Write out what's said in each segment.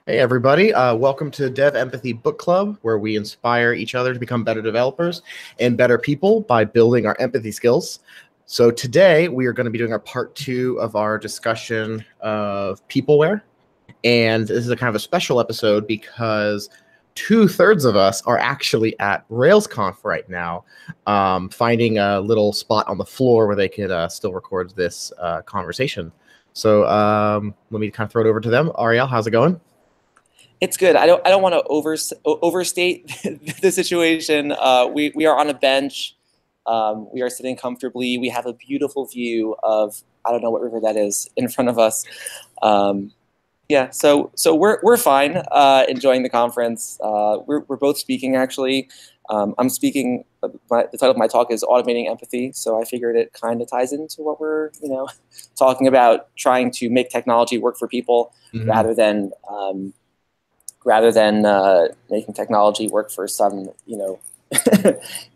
Hey everybody, welcome to Dev Empathy Book Club, where we inspire each other to become better developers and better people by building our empathy skills. So today we are going to be doing our part 2 of our discussion of Peopleware. And this is a kind of a special episode because 2/3 of us are actually at RailsConf right now, finding a little spot on the floor where they could still record this conversation. So let me kind of throw it over to them. Ariel, how's it going? It's good. I don't want to overstate the situation. We are on a bench. We are sitting comfortably. We have a beautiful view of, I don't know what river that is, in front of us. Yeah, so we're fine. Enjoying the conference. We're both speaking actually. I'm speaking. The title of my talk is Automating Empathy. So I figured it kind of ties into what we're talking about, trying to make technology work for people rather than making technology work for some,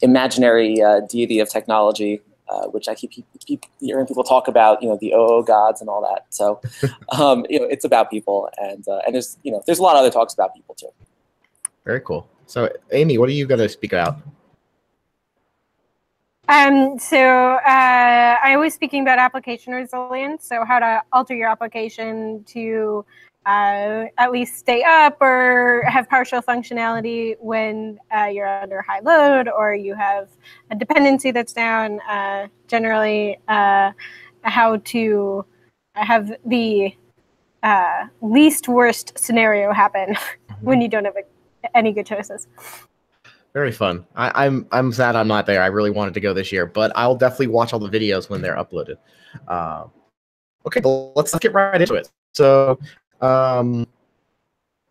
imaginary deity of technology, which I keep hearing people talk about, the OO gods and all that. So, it's about people, and there's a lot of other talks about people too. Very cool. So, Amy, what are you going to speak out? I was speaking about application resilience. So how to alter your application to at least stay up or have partial functionality when you're under high load or you have a dependency that's down. Generally, how to have the least worst scenario happen when you don't have any good choices. Very fun. I'm sad I'm not there. I really wanted to go this year, but I'll definitely watch all the videos when they're uploaded. Okay, well, let's get right into it. So, to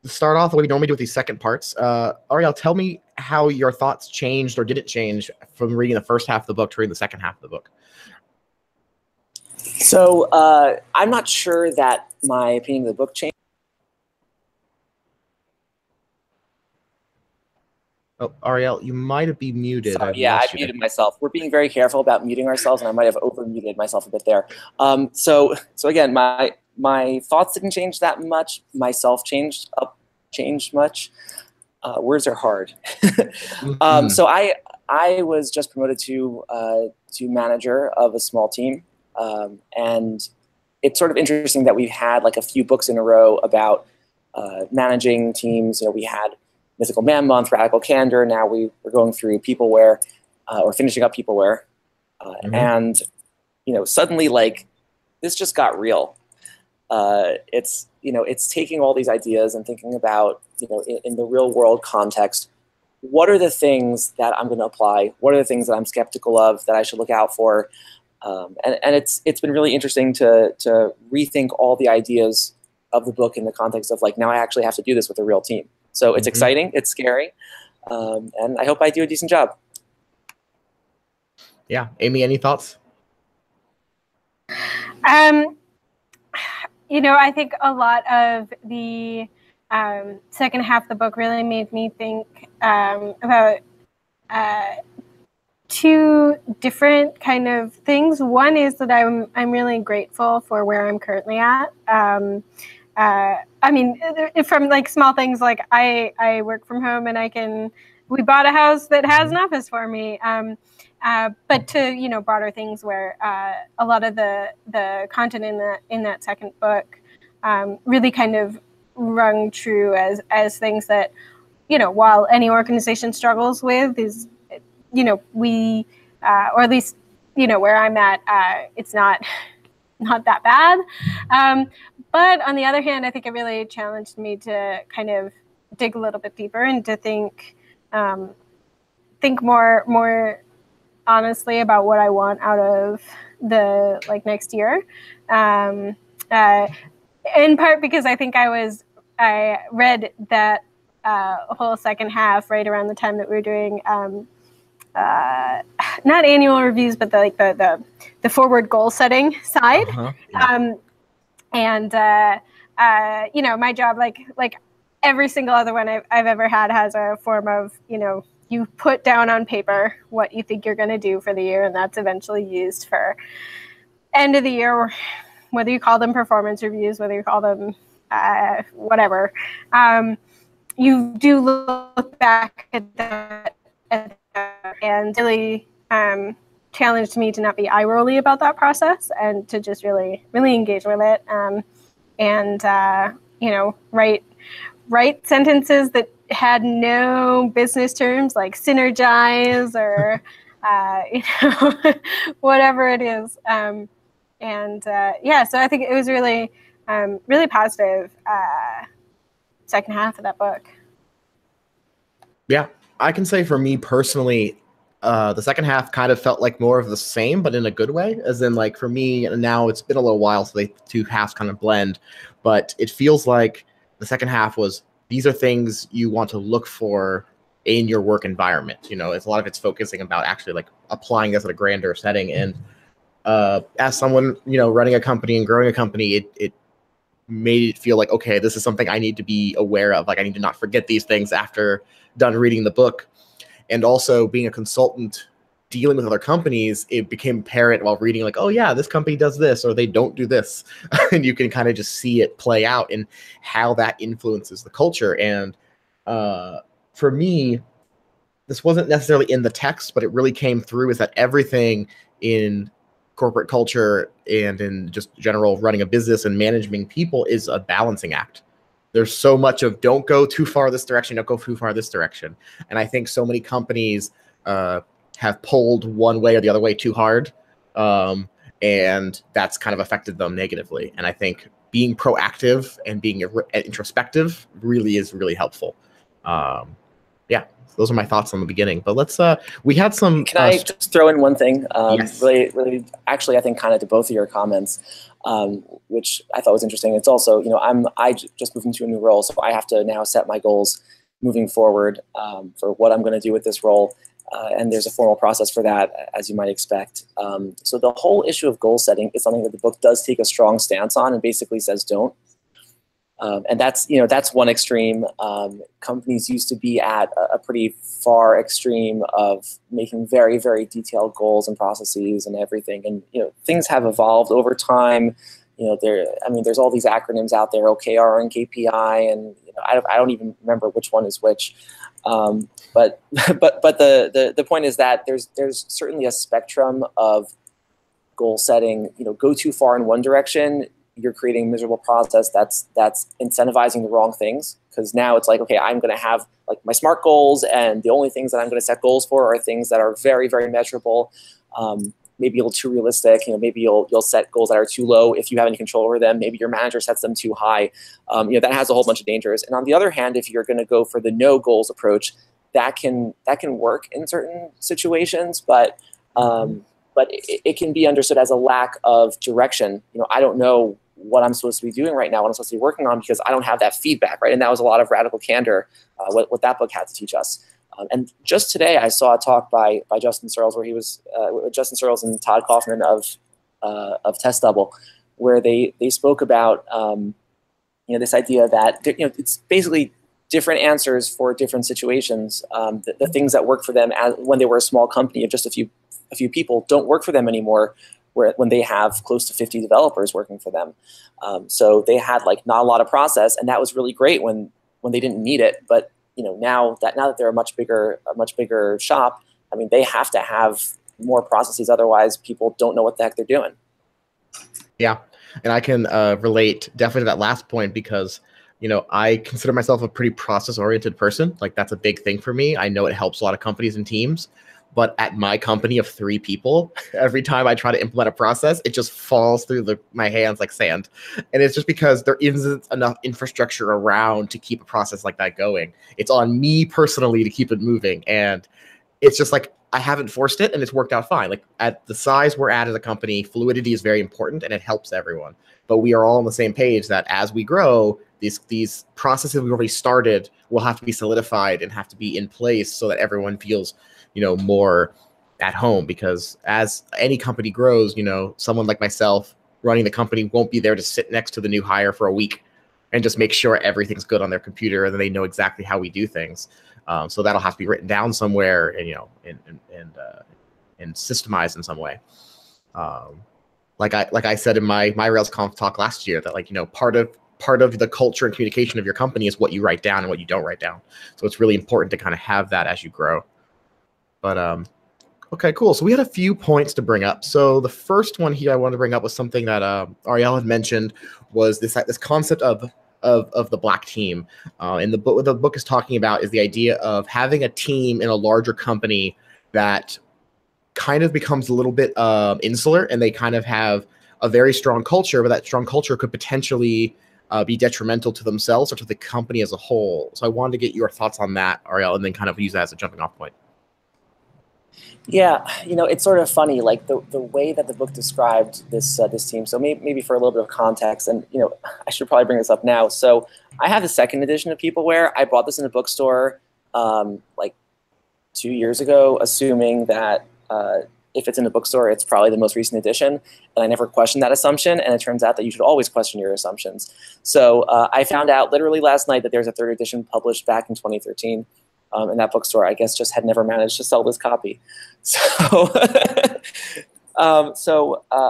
start off the way we normally do with these second parts, Ariel, tell me how your thoughts changed or did it change from reading the first half of the book to reading the second half of the book? So I'm not sure that my opinion of the book changed. Oh, Ariel, you might be muted. Sorry, yeah, I muted myself. We're being very careful about muting ourselves, and I might have over-muted myself a bit there. So again, my thoughts didn't change that much. Myself changed much. Words are hard. So I was just promoted to manager of a small team, and it's sort of interesting that we've had like a few books in a row about managing teams. We had Mythical Man Month, Radical Candor. Now we're going through Peopleware, or finishing up Peopleware, and suddenly like this just got real. It's taking all these ideas and thinking about in the real world context, what are the things that I'm going to apply? What are the things that I'm skeptical of that I should look out for? And it's been really interesting to rethink all the ideas of the book in the context of like, now I actually have to do this with a real team. So it's exciting, it's scary, and I hope I do a decent job. Yeah. Amy, any thoughts? I think a lot of the second half of the book really made me think about two different kind of things. One is that I'm really grateful for where I'm currently at. From like small things like I work from home and we bought a house that has an office for me. But to broader things where a lot of the content in that second book really kind of rung true as things that while any organization struggles with is we or at least where I'm at it's not that bad. But on the other hand, I think it really challenged me to kind of dig a little bit deeper and to think more honestly about what I want out of the next year. In part because I think I read that whole second half right around the time that we were doing not annual reviews, but the forward goal setting side. My job, like every single other one I've ever had, has a form of, you put down on paper what you think you're going to do for the year, and that's eventually used for end of the year, whether you call them performance reviews, whether you call them whatever. You do look back at that and really challenged me to not be eye-rolly about that process and to just really engage with it, and write sentences that had no business terms like synergize or whatever it is. So I think it was really positive second half of that book. Yeah, I can say for me personally, the second half kind of felt like more of the same, but in a good way. As in, like, for me now, it's been a little while, so the two halves kind of blend. But it feels like the second half was, these are things you want to look for in your work environment. It's a lot of it's focusing about actually like applying this at a grander setting. And as someone, running a company and growing a company, it made it feel like, okay, this is something I need to be aware of. Like, I need to not forget these things after done reading the book. And also being a consultant dealing with other companies, it became apparent while reading, like, oh yeah, this company does this or they don't do this. And you can kind of just see it play out and how that influences the culture. And for me, this wasn't necessarily in the text, but it really came through, is that everything in corporate culture and in just general running a business and managing people is a balancing act. There's so much of don't go too far this direction, don't go too far this direction. And I think so many companies have pulled one way or the other way too hard. And that's kind of affected them negatively. And I think being proactive and being introspective really is really helpful. Yeah, those are my thoughts on the beginning. But let's, we had some... Can I just throw in one thing? Yes. Really, actually, I think kind of to both of your comments, which I thought was interesting. It's also, I just moved into a new role, so I have to now set my goals moving forward for what I'm going to do with this role. And there's a formal process for that, as you might expect. So the whole issue of goal setting is something that the book does take a strong stance on and basically says don't. And that's one extreme. Companies used to be at a pretty far extreme of making very, very detailed goals and processes and everything. And things have evolved over time. There's all these acronyms out there, OKR and KPI, and I don't even remember which one is which. But the point is that there's certainly a spectrum of goal setting. Go too far in one direction, you're creating a miserable process that's incentivizing the wrong things, because now it's like, okay, I'm going to have like my SMART goals, and the only things that I'm going to set goals for are things that are very, very measurable, maybe a little too realistic. Maybe you'll set goals that are too low if you have any control over them. Maybe your manager sets them too high. That has a whole bunch of dangers. And on the other hand, if you're going to go for the no goals approach, that can work in certain situations, but it can be understood as a lack of direction. I don't know what I'm supposed to be doing right now, what I'm supposed to be working on, because I don't have that feedback, right? And that was a lot of radical candor, what that book had to teach us. And just today, I saw a talk by Justin Searles, where he was Justin Searles and Todd Kaufman of Test Double, where they spoke about this idea that it's basically different answers for different situations. The things that work for them when they were a small company of just a few people don't work for them anymore when they have close to 50 developers working for them. So they had like not a lot of process, and that was really great when they didn't need it. But now that they're a much bigger shop, they have to have more processes. Otherwise, people don't know what the heck they're doing. Yeah, and I can relate definitely to that last point, because I consider myself a pretty process-oriented person. Like, that's a big thing for me. I know it helps a lot of companies and teams. But at my company of 3 people, every time I try to implement a process, it just falls through my hands like sand. And it's just because there isn't enough infrastructure around to keep a process like that going. It's on me personally to keep it moving. And it's just like, I haven't forced it, and it's worked out fine. Like, at the size we're at as a company, fluidity is very important, and it helps everyone. But we are all on the same page that as we grow, these processes we've already started will have to be solidified and have to be in place so that everyone feels more at home. Because as any company grows, someone like myself running the company won't be there to sit next to the new hire for a week and just make sure everything's good on their computer and they know exactly how we do things. So that'll have to be written down somewhere and systemized in some way. Like I said in my RailsConf talk last year, that part part of the culture and communication of your company is what you write down and what you don't write down. So it's really important to kind of have that as you grow. But okay, cool. So we had a few points to bring up. So the first one here I wanted to bring up was something that Ariel had mentioned, was this concept of the black team. And what the book is talking about is the idea of having a team in a larger company that kind of becomes a little bit insular, and they kind of have a very strong culture, but that strong culture could potentially be detrimental to themselves or to the company as a whole. So I wanted to get your thoughts on that, Ariel, and then kind of use that as a jumping off point. Yeah, it's sort of funny, like the way that the book described this team. So maybe for a little bit of context, and I should probably bring this up now. So I have the second edition of Peopleware. I bought this in a bookstore like 2 years ago, assuming that if it's in a bookstore, it's probably the most recent edition. And I never questioned that assumption. And it turns out that you should always question your assumptions. So I found out literally last night that there's a third edition published back in 2013. And that bookstore, I guess, just had never managed to sell this copy. So,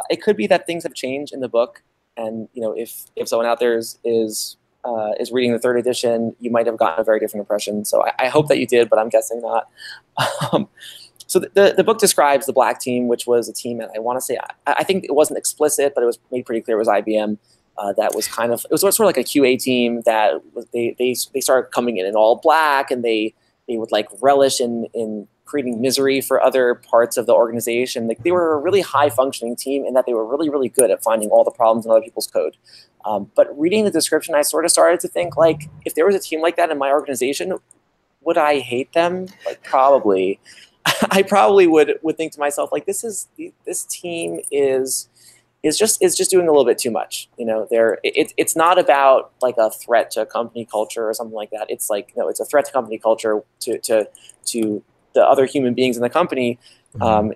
it could be that things have changed in the book. And if someone out there is reading the third edition, you might have gotten a very different impression. So I hope that you did, but I'm guessing not. So the book describes the black team, which was a team that I want to say, I think it wasn't explicit, but it was made pretty clear it was IBM. That was kind of, it was sort of like a QA team that was, they started coming in all black, and they would like relish in creating misery for other parts of the organization. Like they were a really high functioning team in that they were really, really good at finding all the problems in other people's code. But reading the description, I sort of started to think, like, if there was a team like that in my organization, would I hate them? Like, probably. I probably would think to myself, like, this team is just doing a little bit too much. It's not about like a threat to company culture or something like that. It's like, no, it's a threat to company culture to the other human beings in the company.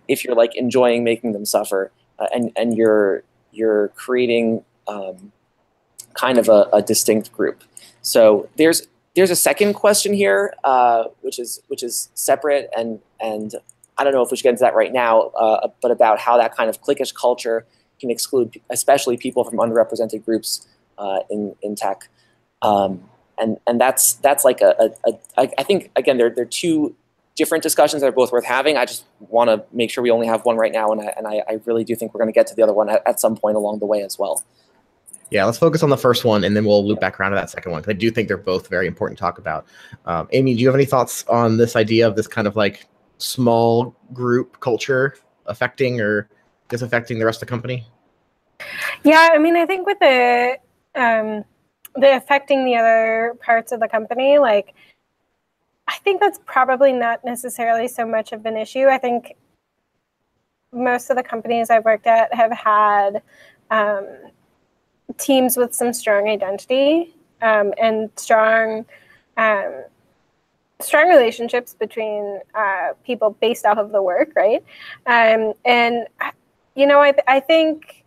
If you're like enjoying making them suffer, and you're creating kind of a distinct group. So there's a second question here, which is separate, and I don't know if we should get into that right now, but about how that kind of cliquish culture can exclude especially people from underrepresented groups in tech. And that's like I think, again, they're two different discussions that are both worth having. I just want to make sure we only have one right now, and I really do think we're going to get to the other one at some point along the way as well. Yeah, let's focus on the first one, and then we'll loop back around to that second one, because I do think they're both very important to talk about. Amy, do you have any thoughts on this idea of this kind of like small group culture affecting or disaffecting the rest of the company? Yeah, I mean, I think with the affecting the other parts of the company, like, I think that's probably not necessarily so much of an issue. I think most of the companies I've worked at have had teams with some strong identity and strong relationships between people based off of the work, right? And I think,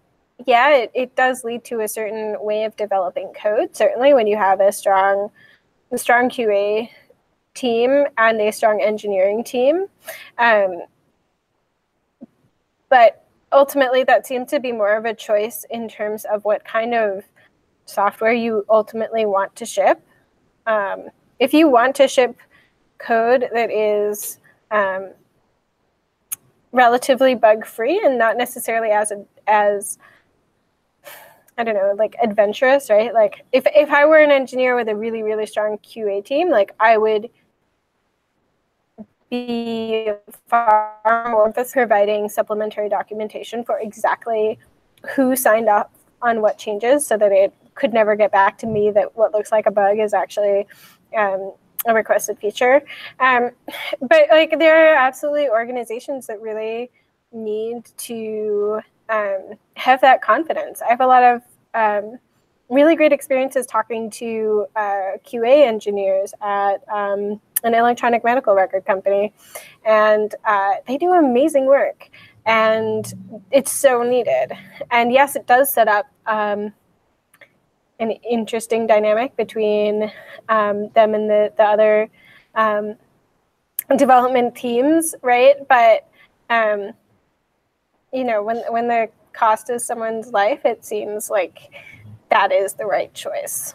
yeah, it does lead to a certain way of developing code. Certainly, when you have a strong QA team and a strong engineering team, but ultimately, that seems to be more of a choice in terms of what kind of software you ultimately want to ship. If you want to ship code that is relatively bug-free and not necessarily as I don't know, like adventurous, right? Like if I were an engineer with a really, really strong QA team, like I would be far more with providing supplementary documentation for exactly who signed up on what changes, so that it could never get back to me that what looks like a bug is actually a requested feature. But like there are absolutely organizations that really need to have that confidence. I have a lot of really great experiences talking to QA engineers at an electronic medical record company, and they do amazing work, and it's so needed. And yes, it does set up an interesting dynamic between them and the other development teams, right? But when the cost is someone's life, it seems like that is the right choice.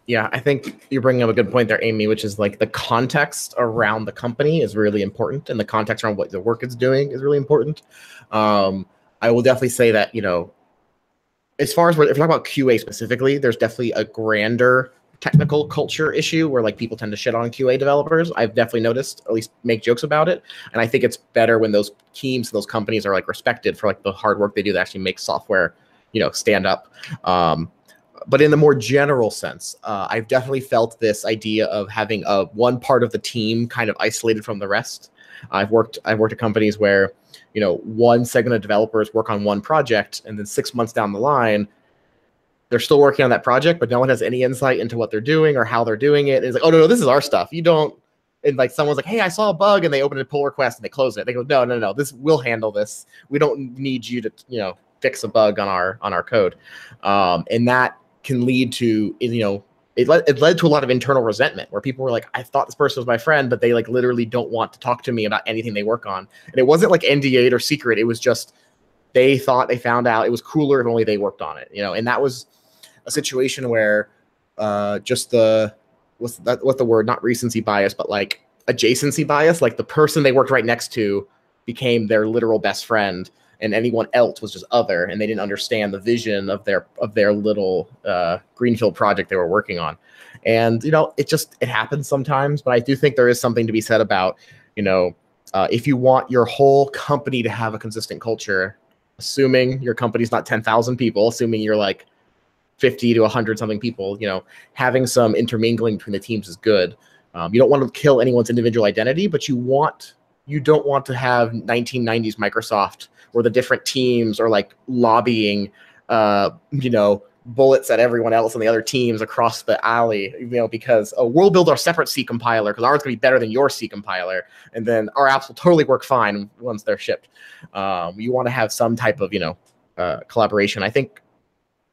Yeah, I think you're bringing up a good point there, Amy, which is like the context around the company is really important, and the context around what the work it's doing is really important. I will definitely say that, as far as if you're talking about QA specifically, there's definitely a grander technical culture issue where like people tend to shit on QA developers. I've definitely noticed, at least make jokes about it. And I think it's better when those teams, those companies are like respected for like the hard work they do to actually make software, stand up. But in the more general sense, I've definitely felt this idea of having one part of the team kind of isolated from the rest. I've worked at companies where, one segment of developers work on one project, and then 6 months down the line, they're still working on that project, but no one has any insight into what they're doing or how they're doing it. And it's like, oh no, this is our stuff. You don't. And like someone's like, hey, I saw a bug, and they open a pull request and they close it. They go, no, we'll handle this. We don't need you to, fix a bug on our code. And that can lead to, it led to a lot of internal resentment where people were like, I thought this person was my friend, but they like literally don't want to talk to me about anything they work on. And it wasn't like NDA'd or secret. It was just, they thought they found out it was cooler if only they worked on it, and that was a situation where just what's the word, not recency bias, but like adjacency bias, like the person they worked right next to became their literal best friend, and anyone else was just other, and they didn't understand the vision of their little greenfield project they were working on. And it happens sometimes, but I do think there is something to be said about if you want your whole company to have a consistent culture, assuming your company's not 10,000 people, assuming you're like 50 to 100 something people, having some intermingling between the teams is good. You don't want to kill anyone's individual identity, but you don't want to have 1990s Microsoft where the different teams are like lobbying, bullets at everyone else and the other teams across the alley, because we'll build our separate C compiler because ours is going to be better than your C compiler, and then our apps will totally work fine once they're shipped. You want to have some type of collaboration. I think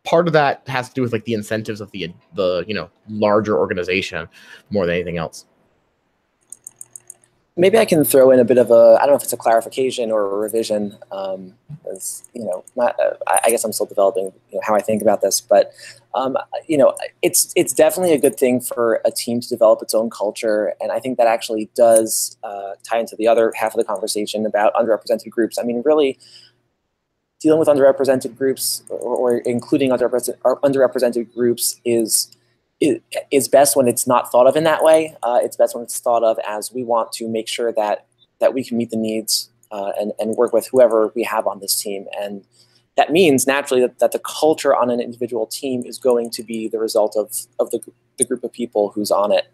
part of that has to do with like the incentives of the larger organization more than anything else. Maybe I can throw in a bit of I don't know if it's a clarification or a revision, as I guess I'm still developing how I think about this, but it's definitely a good thing for a team to develop its own culture, and I think that actually does tie into the other half of the conversation about underrepresented groups. I mean, really, dealing with underrepresented groups or including underrepresented groups is best when it's not thought of in that way. It's best when it's thought of as we want to make sure that we can meet the needs and work with whoever we have on this team. And that means naturally that the culture on an individual team is going to be the result of the group of people who's on it.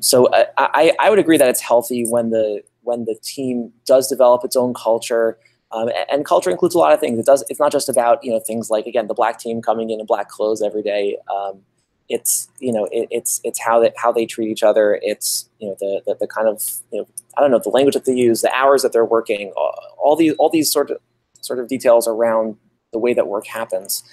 So I would agree that it's healthy when the team does develop its own culture. And culture includes a lot of things. It's not just about things like, again, the black team coming in black clothes every day. It's how they treat each other. It's the kind of I don't know, the language that they use, the hours that they're working, all these sort of details around the way that work happens.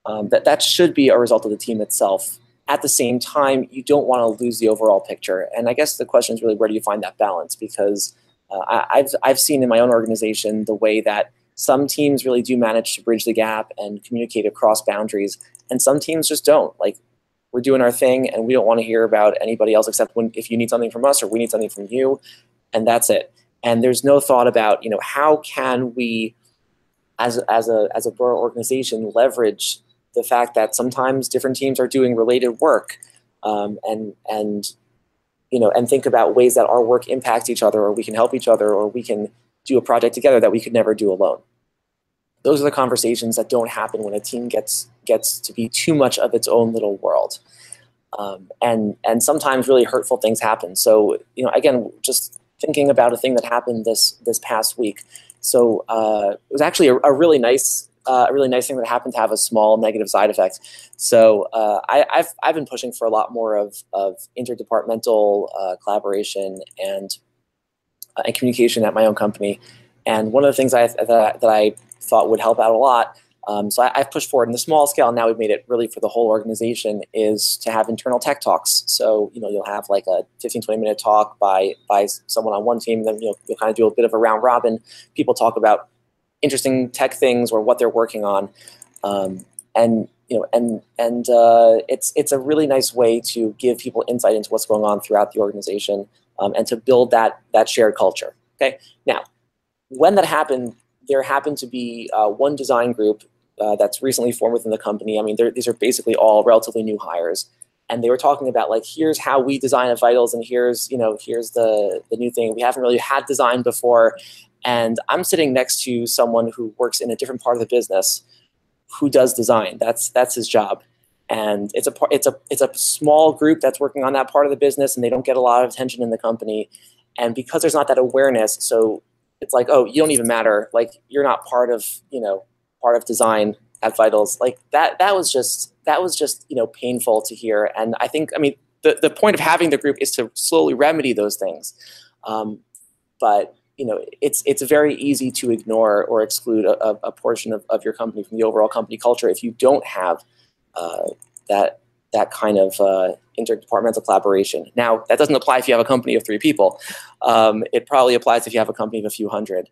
That should be a result of the team itself. At the same time, you don't want to lose the overall picture. And I guess the question is really, where do you find that balance? Because I've seen in my own organization the way that some teams really do manage to bridge the gap and communicate across boundaries, and some teams just don't. Like, we're doing our thing, and we don't want to hear about anybody else except if you need something from us or we need something from you, and that's it. And there's no thought about how can we, as a broader organization, leverage the fact that sometimes different teams are doing related work, and think about ways that our work impacts each other, or we can help each other, or we can do a project together that we could never do alone. Those are the conversations that don't happen when a team gets to be too much of its own little world. And sometimes really hurtful things happen. So, again, just thinking about a thing that happened this past week. So it was actually a really nice thing that happened to have a small negative side effect. So I've been pushing for a lot more of interdepartmental collaboration and communication at my own company. And one of the things that I thought would help out a lot, so I've pushed forward in the small scale, and now we've made it really for the whole organization, is to have internal tech talks. So you'll have like a 15-20 minute talk by someone on one team, then you'll kind of do a bit of a round robin. People talk about interesting tech things or what they're working on. And it's a really nice way to give people insight into what's going on throughout the organization, and to build that shared culture. Okay. Now, when that happened, there happened to be one design group that's recently formed within the company. I mean, these are basically all relatively new hires, and they were talking about, like, here's how we design at Vitals, and here's the new thing. We haven't really had design before, and I'm sitting next to someone who works in a different part of the business who does design. That's his job, and it's a small group that's working on that part of the business, and they don't get a lot of attention in the company, and because there's not that awareness, so it's like, oh, you don't even matter. Like, you're not part of design at Vitals. Like that was just painful to hear. And I think, I mean, the point of having the group is to slowly remedy those things. But it's very easy to ignore or exclude a portion of your company from the overall company culture if you don't have that kind of interdepartmental collaboration. Now, that doesn't apply if you have a company of 3 people. It probably applies if you have a company of a few hundred,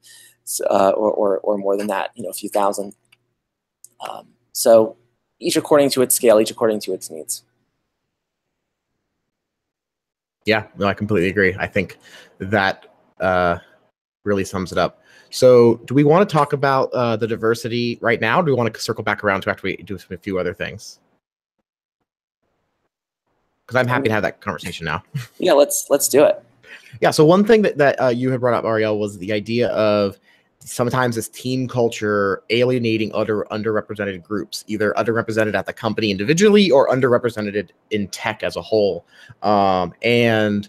or more than that, a few thousand. So each according to its scale, each according to its needs. Yeah, no, I completely agree. I think that really sums it up. So do we want to talk about the diversity right now? Or do we want to circle back around to after we do a few other things? Because I'm happy to have that conversation now. Yeah, let's do it. Yeah, so one thing that you had brought up, Ariel, was the idea of sometimes this team culture alienating other underrepresented groups, either underrepresented at the company individually or underrepresented in tech as a whole. And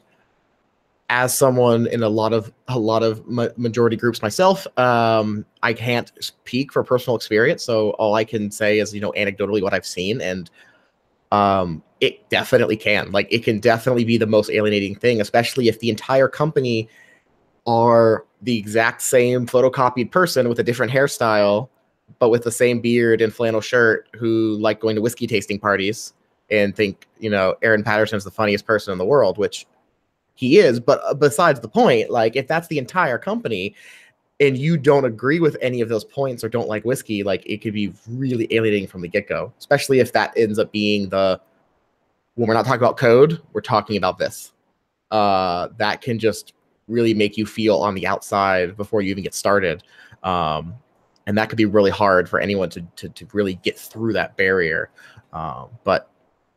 as someone in a lot of majority groups myself, I can't speak for personal experience. So all I can say is, anecdotally what I've seen, and it definitely can. Like, it can definitely be the most alienating thing, especially if the entire company are the exact same photocopied person with a different hairstyle, but with the same beard and flannel shirt, who like going to whiskey tasting parties and think, Aaron Patterson is the funniest person in the world, which he is. But besides the point, like, if that's the entire company and you don't agree with any of those points or don't like whiskey, like, it could be really alienating from the get-go, especially if that ends up being when we're not talking about code, we're talking about this. That can just really make you feel on the outside before you even get started. And that could be really hard for anyone to really get through that barrier. But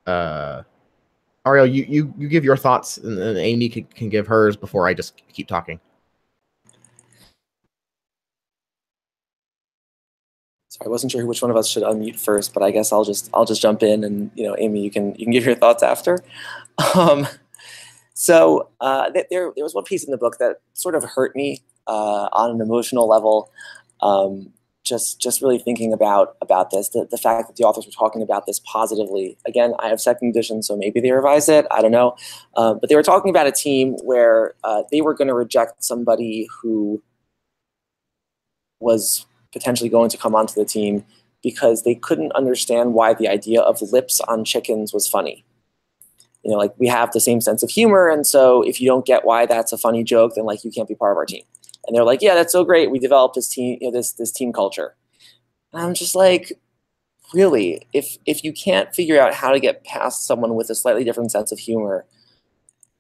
Ariel, you give your thoughts, and Amy can give hers before I just keep talking. Sorry, I wasn't sure which one of us should unmute first, but I guess I'll just jump in, and Amy, you can give your thoughts after. So there was one piece in the book that sort of hurt me on an emotional level. Just really thinking about this, the fact that the authors were talking about this positively. Again, I have second edition, so maybe they revised it. I don't know. But they were talking about a team where they were going to reject somebody who was potentially going to come onto the team because they couldn't understand why the idea of lips on chickens was funny. Like, we have the same sense of humor, and so if you don't get why that's a funny joke, then like you can't be part of our team. And they're like, yeah, that's so great. We developed this team, this team culture. And I'm just like, really? If you can't figure out how to get past someone with a slightly different sense of humor,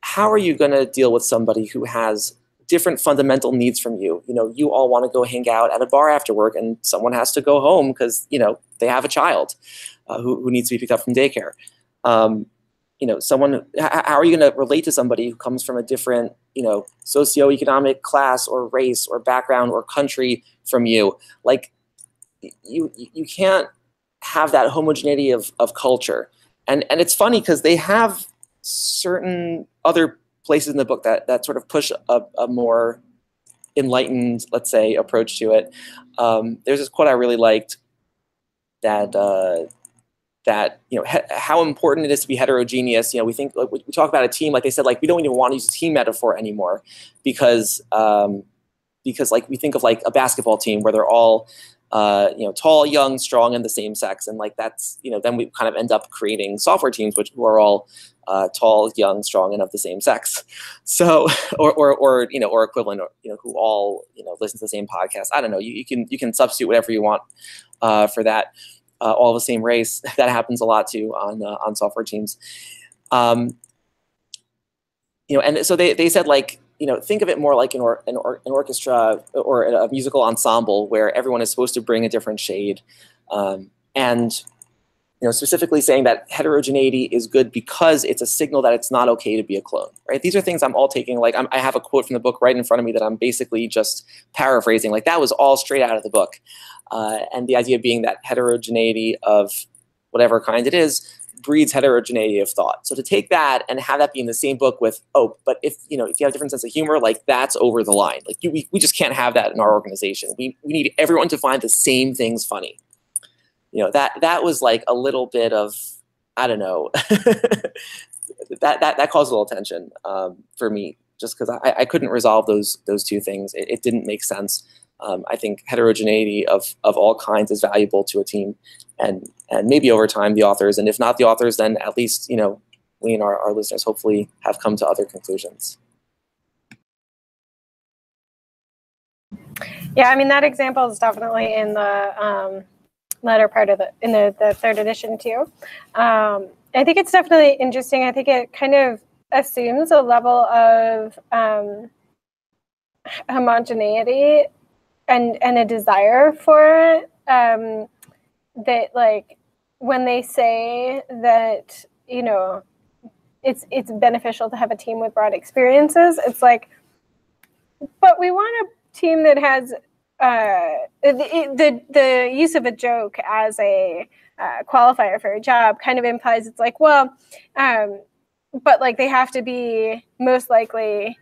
how are you going to deal with somebody who has different fundamental needs from you? You all want to go hang out at a bar after work, and someone has to go home because they have a child who needs to be picked up from daycare. How are you going to relate to somebody who comes from a different, socioeconomic class or race or background or country from you? Like, you can't have that homogeneity of culture. And it's funny because they have certain other places in the book that sort of push a more enlightened, let's say, approach to it. There's this quote I really liked that how important it is to be heterogeneous. We think, like, we talk about a team, like they said, like, we don't even want to use a team metaphor anymore because like we think of like a basketball team where they're all tall, young, strong, and the same sex, and like that's then we kind of end up creating software teams who are all tall, young, strong, and of the same sex. So or equivalent, who all listen to the same podcast. I don't know. You can substitute whatever you want for that. all the same race. That happens a lot too on software teams. And so they said, like, think of it more like an orchestra or a musical ensemble where everyone is supposed to bring a different shade. And specifically saying that heterogeneity is good because it's a signal that it's not okay to be a clone, right? These are things I'm all taking, like I have a quote from the book right in front of me that I'm basically just paraphrasing, like that was all straight out of the book. And the idea being that heterogeneity of whatever kind it is breeds heterogeneity of thought. So to take that and have that be in the same book with, oh, but if you have a different sense of humor, like that's over the line. Like we just can't have that in our organization. We need everyone to find the same things funny. That was like a little bit of, I don't know, that caused a little tension for me, just because I couldn't resolve those two things. It didn't make sense. I think heterogeneity of all kinds is valuable to a team, and maybe over time the authors, and if not the authors, then at least we and our listeners hopefully have come to other conclusions. Yeah, I mean that example is definitely in the latter part of the third edition too. I think it's definitely interesting. I think it kind of assumes a level of homogeneity and a desire for it. That, like, when they say that it's beneficial to have a team with broad experiences, it's like, but we want a team that has the use of a joke as a qualifier for a job kind of implies it's like, well, but like they have to be most likely,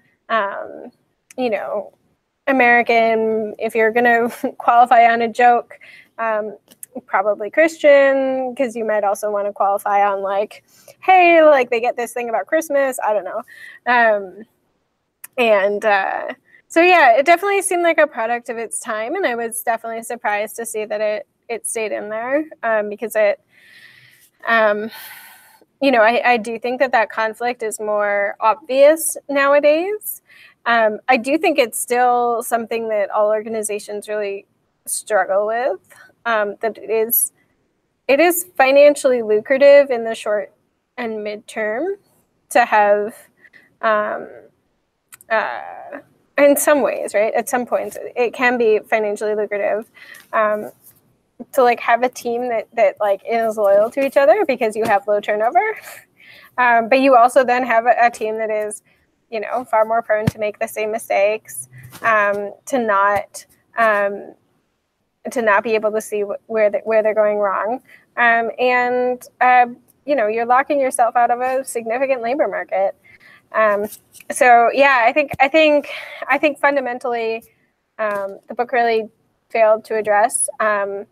American. If you're going to qualify on a joke, probably Christian, because you might also want to qualify on like, hey, like they get this thing about Christmas. I don't know. So yeah, it definitely seemed like a product of its time, and I was definitely surprised to see that it stayed in there because it, I do think that conflict is more obvious nowadays. I do think it's still something that all organizations really struggle with. That it is financially lucrative in the short and midterm to have. In some ways, right? At some points, it can be financially lucrative to like have a team that like is loyal to each other because you have low turnover. But you also then have a team that is, far more prone to make the same mistakes, to not be able to see where they're going wrong, and you're locking yourself out of a significant labor market. So yeah, I think fundamentally, the book really failed to address kind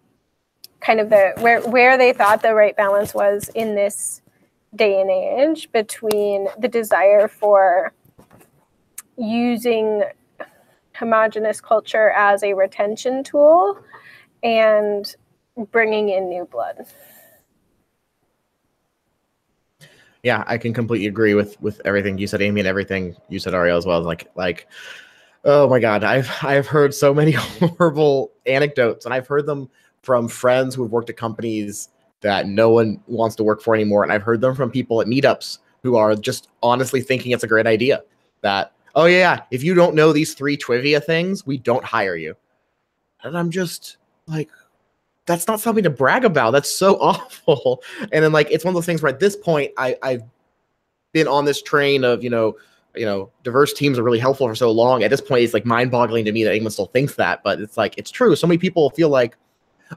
of where they thought the right balance was in this day and age between the desire for using homogenous culture as a retention tool and bringing in new blood. Yeah, I can completely agree with everything you said, Amy, and everything you said, Ariel, as well. Like, oh my God, I've heard so many horrible anecdotes, and I've heard them from friends who have worked at companies that no one wants to work for anymore, and I've heard them from people at meetups who are just honestly thinking it's a great idea that, oh yeah, if you don't know these 3 trivia things, we don't hire you. And I'm just like, that's not something to brag about. That's so awful. And then like, it's one of those things where at this point I've been on this train of, diverse teams are really helpful for so long. At this point, it's like mind boggling to me that anyone still thinks that, but it's like, it's true. So many people feel like,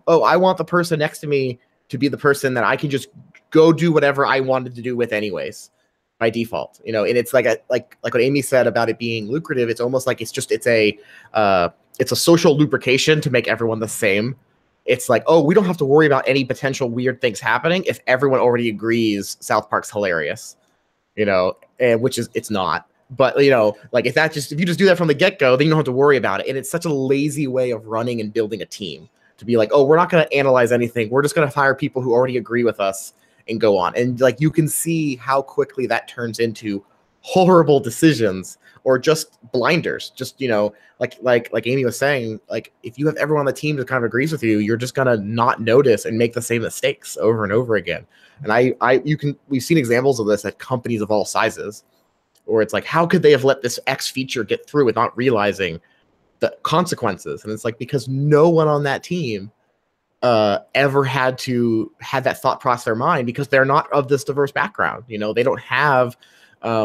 oh, I want the person next to me to be the person that I can just go do whatever I wanted to do with anyways by default, and it's like what Amy said about it being lucrative. It's almost like it's a social lubrication to make everyone the same. It's like, oh, we don't have to worry about any potential weird things happening if everyone already agrees South Park's hilarious, and which is, it's not. But, like if you just do that from the get-go, then you don't have to worry about it. And it's such a lazy way of running and building a team to be like, oh, we're not going to analyze anything. We're just going to hire people who already agree with us and go on. And like, you can see how quickly that turns into horrible decisions or just blinders. Just, you know, like Amy was saying, like if you have everyone on the team that kind of agrees with you, you're just gonna not notice and make the same mistakes over and over again. And we've seen examples of this at companies of all sizes, or it's like, how could they have let this X feature get through without realizing the consequences? And it's like, because no one on that team ever had that thought process in their mind, because they're not of this diverse background. You know, they don't have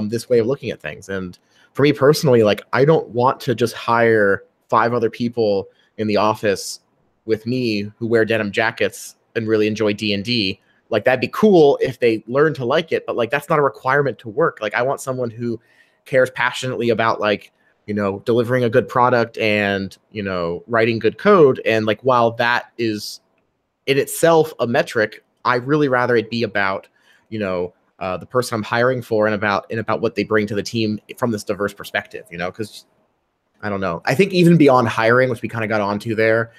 this way of looking at things. And for me personally, like, I don't want to just hire 5 other people in the office with me who wear denim jackets and really enjoy D&D. Like, that'd be cool if they learn to like it, but like, that's not a requirement to work. Like, I want someone who cares passionately about, like, you know, delivering a good product and, you know, writing good code. And like, while that is in itself a metric, I really rather it be about, you know, the person I'm hiring for and about what they bring to the team from this diverse perspective, you know, because I don't know. I think even beyond hiring, which we kind of got onto there,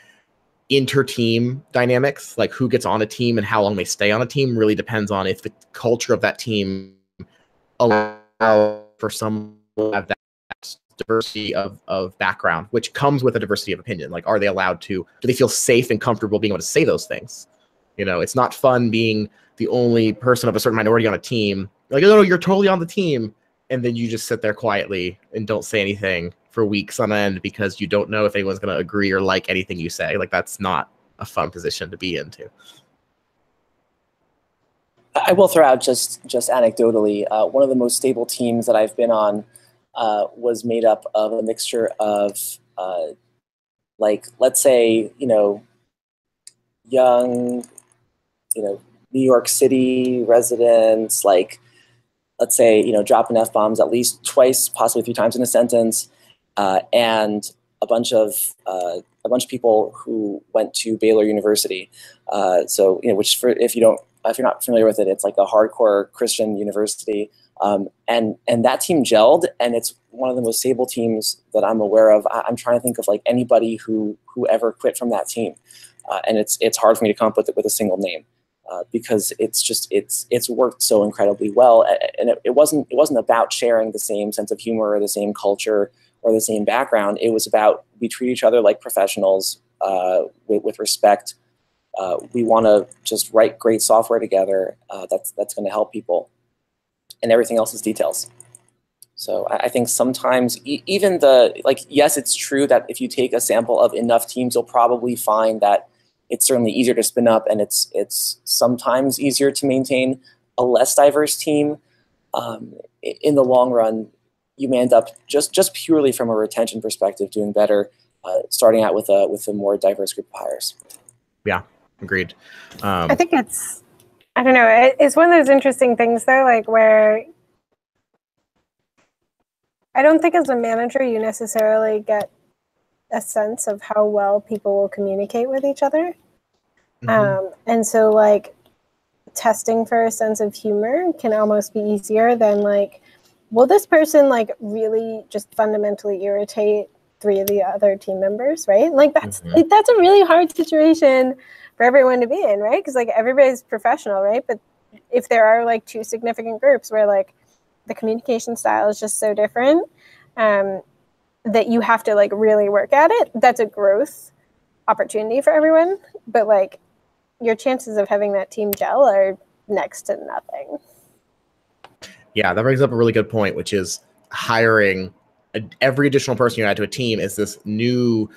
inter-team dynamics, like who gets on a team and how long they stay on a team, really depends on if the culture of that team allows for some to have that diversity of background, which comes with a diversity of opinion. Like, are they allowed to, do they feel safe and comfortable being able to say those things? You know, it's not fun being the only person of a certain minority on a team. Like, oh, no, you're totally on the team. And then you just sit there quietly and don't say anything for weeks on end because you don't know if anyone's going to agree or like anything you say. Like, that's not a fun position to be into. I will throw out just anecdotally, one of the most stable teams that I've been on was made up of a mixture of, like, let's say, you know, young, you know, New York City residents, like, let's say, you know, dropping F-bombs at least twice, possibly 3 times in a sentence, and a bunch of people who went to Baylor University. So, you know, which, if you're not familiar with it, it's like a hardcore Christian university. And that team gelled, and it's one of the most stable teams that I'm aware of. I'm trying to think of like anybody who ever quit from that team, and it's hard for me to come up with a single name, because it's worked so incredibly well. And it wasn't about sharing the same sense of humor or the same culture or the same background. It was about, we treat each other like professionals, with respect. We want to just write great software together that's going to help people. And everything else is details. So I think sometimes even yes, it's true that if you take a sample of enough teams, you'll probably find that it's certainly easier to spin up, and it's sometimes easier to maintain a less diverse team. In the long run, you may end up just purely from a retention perspective doing better, starting out with a more diverse group of hires. Yeah, agreed. I think it's, I don't know, it's one of those interesting things though, like where I don't think as a manager you necessarily get a sense of how well people will communicate with each other. Mm-hmm. And so like testing for a sense of humor can almost be easier than like, will this person like really just fundamentally irritate 3 of the other team members, right? Like that's mm-hmm. That's a really hard situation for everyone to be in, right? Because like everybody's professional, right? But if there are like 2 significant groups where like the communication style is just so different, that you have to like really work at it, that's a growth opportunity for everyone. But like your chances of having that team gel are next to nothing. Yeah, that brings up a really good point, which is hiring every additional person you add to a team is this new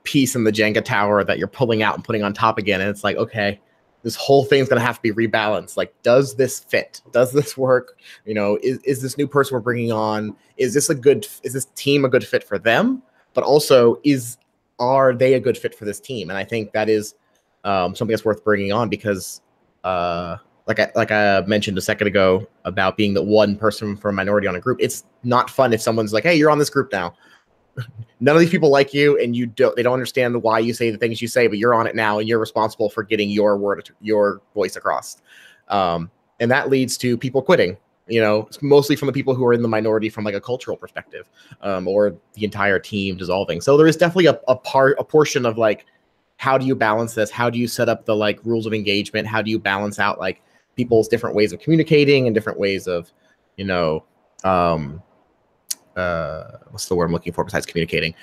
piece in the Jenga tower that you're pulling out and putting on top again. And it's like, okay, this whole thing's going to have to be rebalanced. Like, does this fit? Does this work? You know, is this new person we're bringing on, is this team a good fit for them? But also, are they a good fit for this team? And I think that is something that's worth bringing on, because like I mentioned a second ago about being the one person from a minority on a group, it's not fun if someone's like, hey, you're on this group now. None of these people like you, and they don't understand why you say the things you say, but you're on it now, and you're responsible for getting your voice across. And that leads to people quitting, you know, mostly from the people who are in the minority from like a cultural perspective, or the entire team dissolving. So there is definitely a portion of like, how do you balance this? How do you set up the like rules of engagement? How do you balance out like people's different ways of communicating and different ways of, you know, what's the word I'm looking for besides communicating?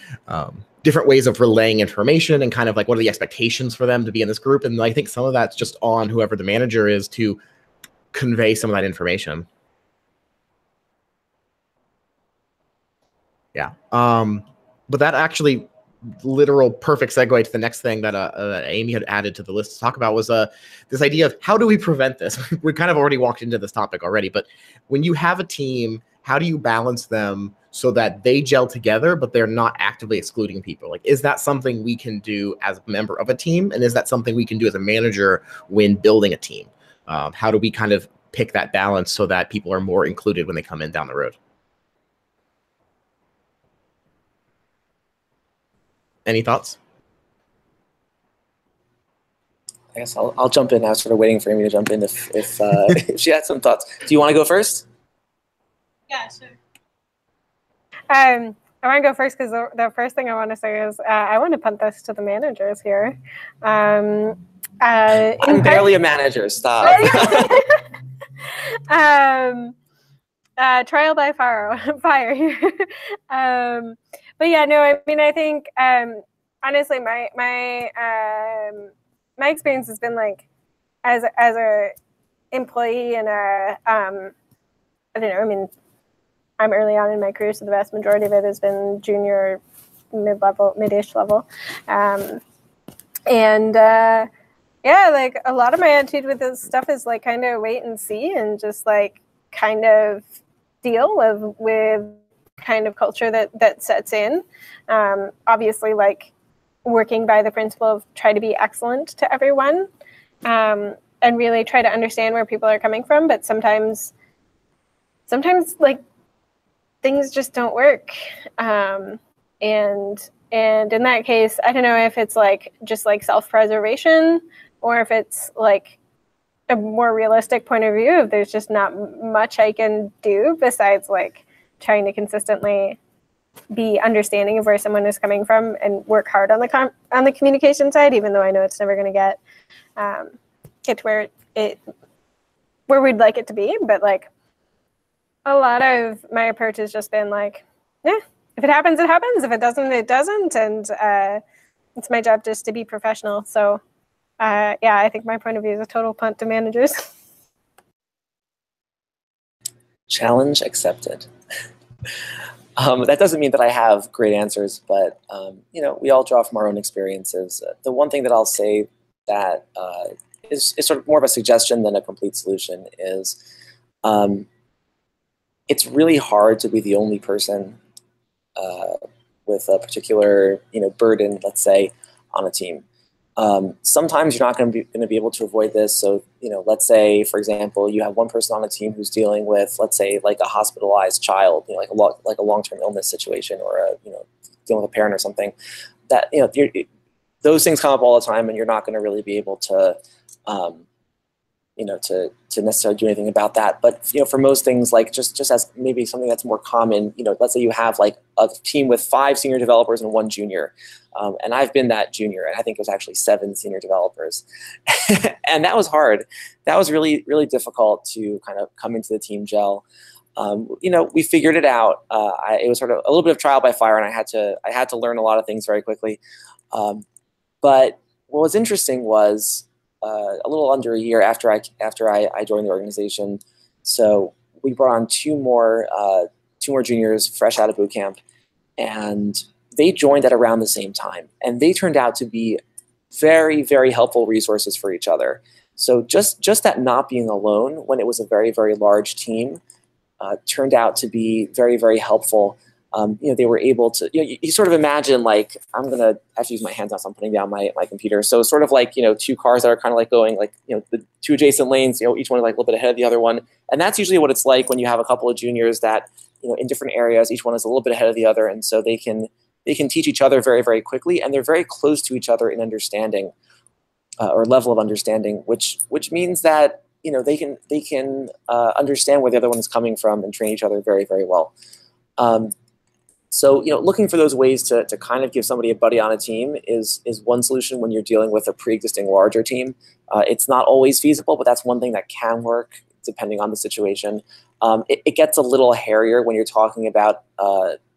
Different ways of relaying information and kind of like what are the expectations for them to be in this group. And I think some of that's just on whoever the manager is to convey some of that information. Yeah. But that actually literal perfect segue to the next thing that Amy had added to the list to talk about was this idea of how do we prevent this? We kind of already walked into this topic already, but when you have a team, how do you balance them so that they gel together, but they're not actively excluding people? Like, is that something we can do as a member of a team? And is that something we can do as a manager when building a team? How do we kind of pick that balance so that people are more included when they come in down the road? Any thoughts? I guess I'll jump in. I was sort of waiting for Amy to jump in if if she had some thoughts. Do you want to go first? Yeah, sure. I want to go first because the first thing I want to say is I want to punt this to the managers here. I'm barely a manager. Stop. Trial by fire here. But yeah, no, I mean, I think honestly, my experience has been like as a employee and I don't know. I mean, I'm early on in my career, so the vast majority of it has been junior, mid-ish level, yeah, like a lot of my attitude with this stuff is like kind of wait and see and just like kind of deal with kind of culture that sets in. Obviously, like working by the principle of try to be excellent to everyone, and really try to understand where people are coming from. But sometimes like things just don't work. And in that case, I don't know if it's like just like self-preservation or if it's like a more realistic point of view of there's just not much I can do besides like trying to consistently be understanding of where someone is coming from and work hard on the communication side, even though I know it's never going to get to where we'd like it to be. But like a lot of my approach has just been like, yeah, if it happens, it happens. If it doesn't, it doesn't. And it's my job just to be professional. So yeah, I think my point of view is a total punt to managers. Challenge accepted. That doesn't mean that I have great answers, but you know, we all draw from our own experiences. The one thing that I'll say that is sort of more of a suggestion than a complete solution is it's really hard to be the only person with a particular burden, let's say, on a team. Sometimes you're not going to be able to avoid this. So, let's say, for example, you have one person on a team who's dealing with, let's say, like a hospitalized child, like a long-term illness situation, or dealing with a parent or something. That those things come up all the time, and you're not going to really be able to, to necessarily do anything about that. But for most things, like just as maybe something that's more common, let's say you have like a team with 5 senior developers and 1 junior. And I've been that junior, and I think it was actually 7 senior developers. And that was hard. That was really, really difficult to kind of come into the team gel. We figured it out. It was sort of a little bit of trial by fire, and I had to learn a lot of things very quickly. But what was interesting was a little under a year after I joined the organization, so we brought on 2 more juniors fresh out of boot camp, and they joined at around the same time, and they turned out to be very, very helpful resources for each other. So just that not being alone when it was a very, very large team turned out to be very, very helpful. They were able to, you sort of imagine like, I'm going to have to use my hands now, so I'm putting down my computer. So sort of like, 2 cars that are kind of like going like, the 2 adjacent lanes, each one is like a little bit ahead of the other one. And that's usually what it's like when you have a couple of juniors that, in different areas, each one is a little bit ahead of the other. And so they can teach each other very, very quickly, and they're very close to each other in understanding or level of understanding, which means that, they can understand where the other one is coming from and train each other very, very well. So, looking for those ways to kind of give somebody a buddy on a team is one solution when you're dealing with a pre-existing larger team. It's not always feasible, but that's one thing that can work depending on the situation. It gets a little hairier when you're talking about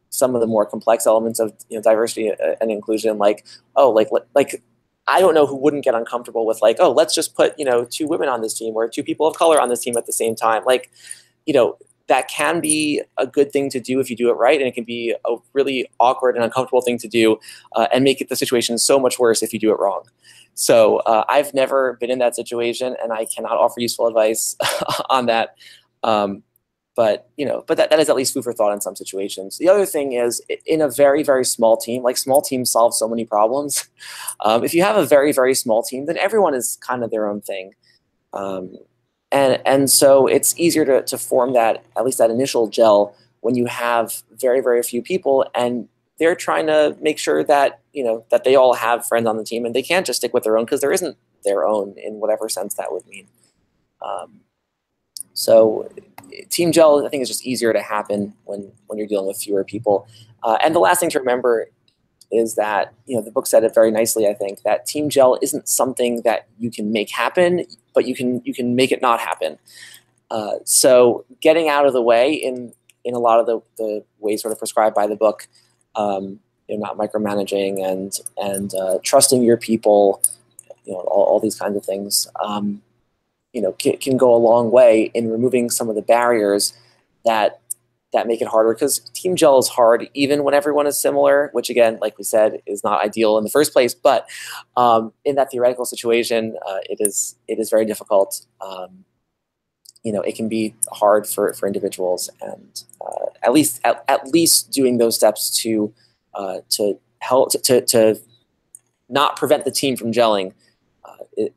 some of the more complex elements of diversity and inclusion, like I don't know who wouldn't get uncomfortable with like, oh, let's just put 2 women on this team or 2 people of color on this team at the same time. Like, that can be a good thing to do if you do it right, and it can be a really awkward and uncomfortable thing to do and make the situation so much worse if you do it wrong. So I've never been in that situation, and I cannot offer useful advice on that. But that is at least food for thought in some situations. The other thing is, in a very, very small team, like small teams solve so many problems. If you have a very, very small team, then everyone is kind of their own thing. And so it's easier to form that, at least that initial gel, when you have very, very few people and they're trying to make sure that, that they all have friends on the team, and they can't just stick with their own because there isn't their own in whatever sense that would mean. So team gel, I think, is just easier to happen when you're dealing with fewer people. And the last thing to remember is that, the book said it very nicely, I think, that team gel isn't something that you can make happen, but you can make it not happen. So getting out of the way in a lot of the ways sort of prescribed by the book, not micromanaging and trusting your people, all these kinds of things, can go a long way in removing some of the barriers that make it harder, because team gel is hard even when everyone is similar, which again, like we said, is not ideal in the first place. But in that theoretical situation, it is very difficult. It can be hard for individuals, and at least doing those steps to help to not prevent the team from gelling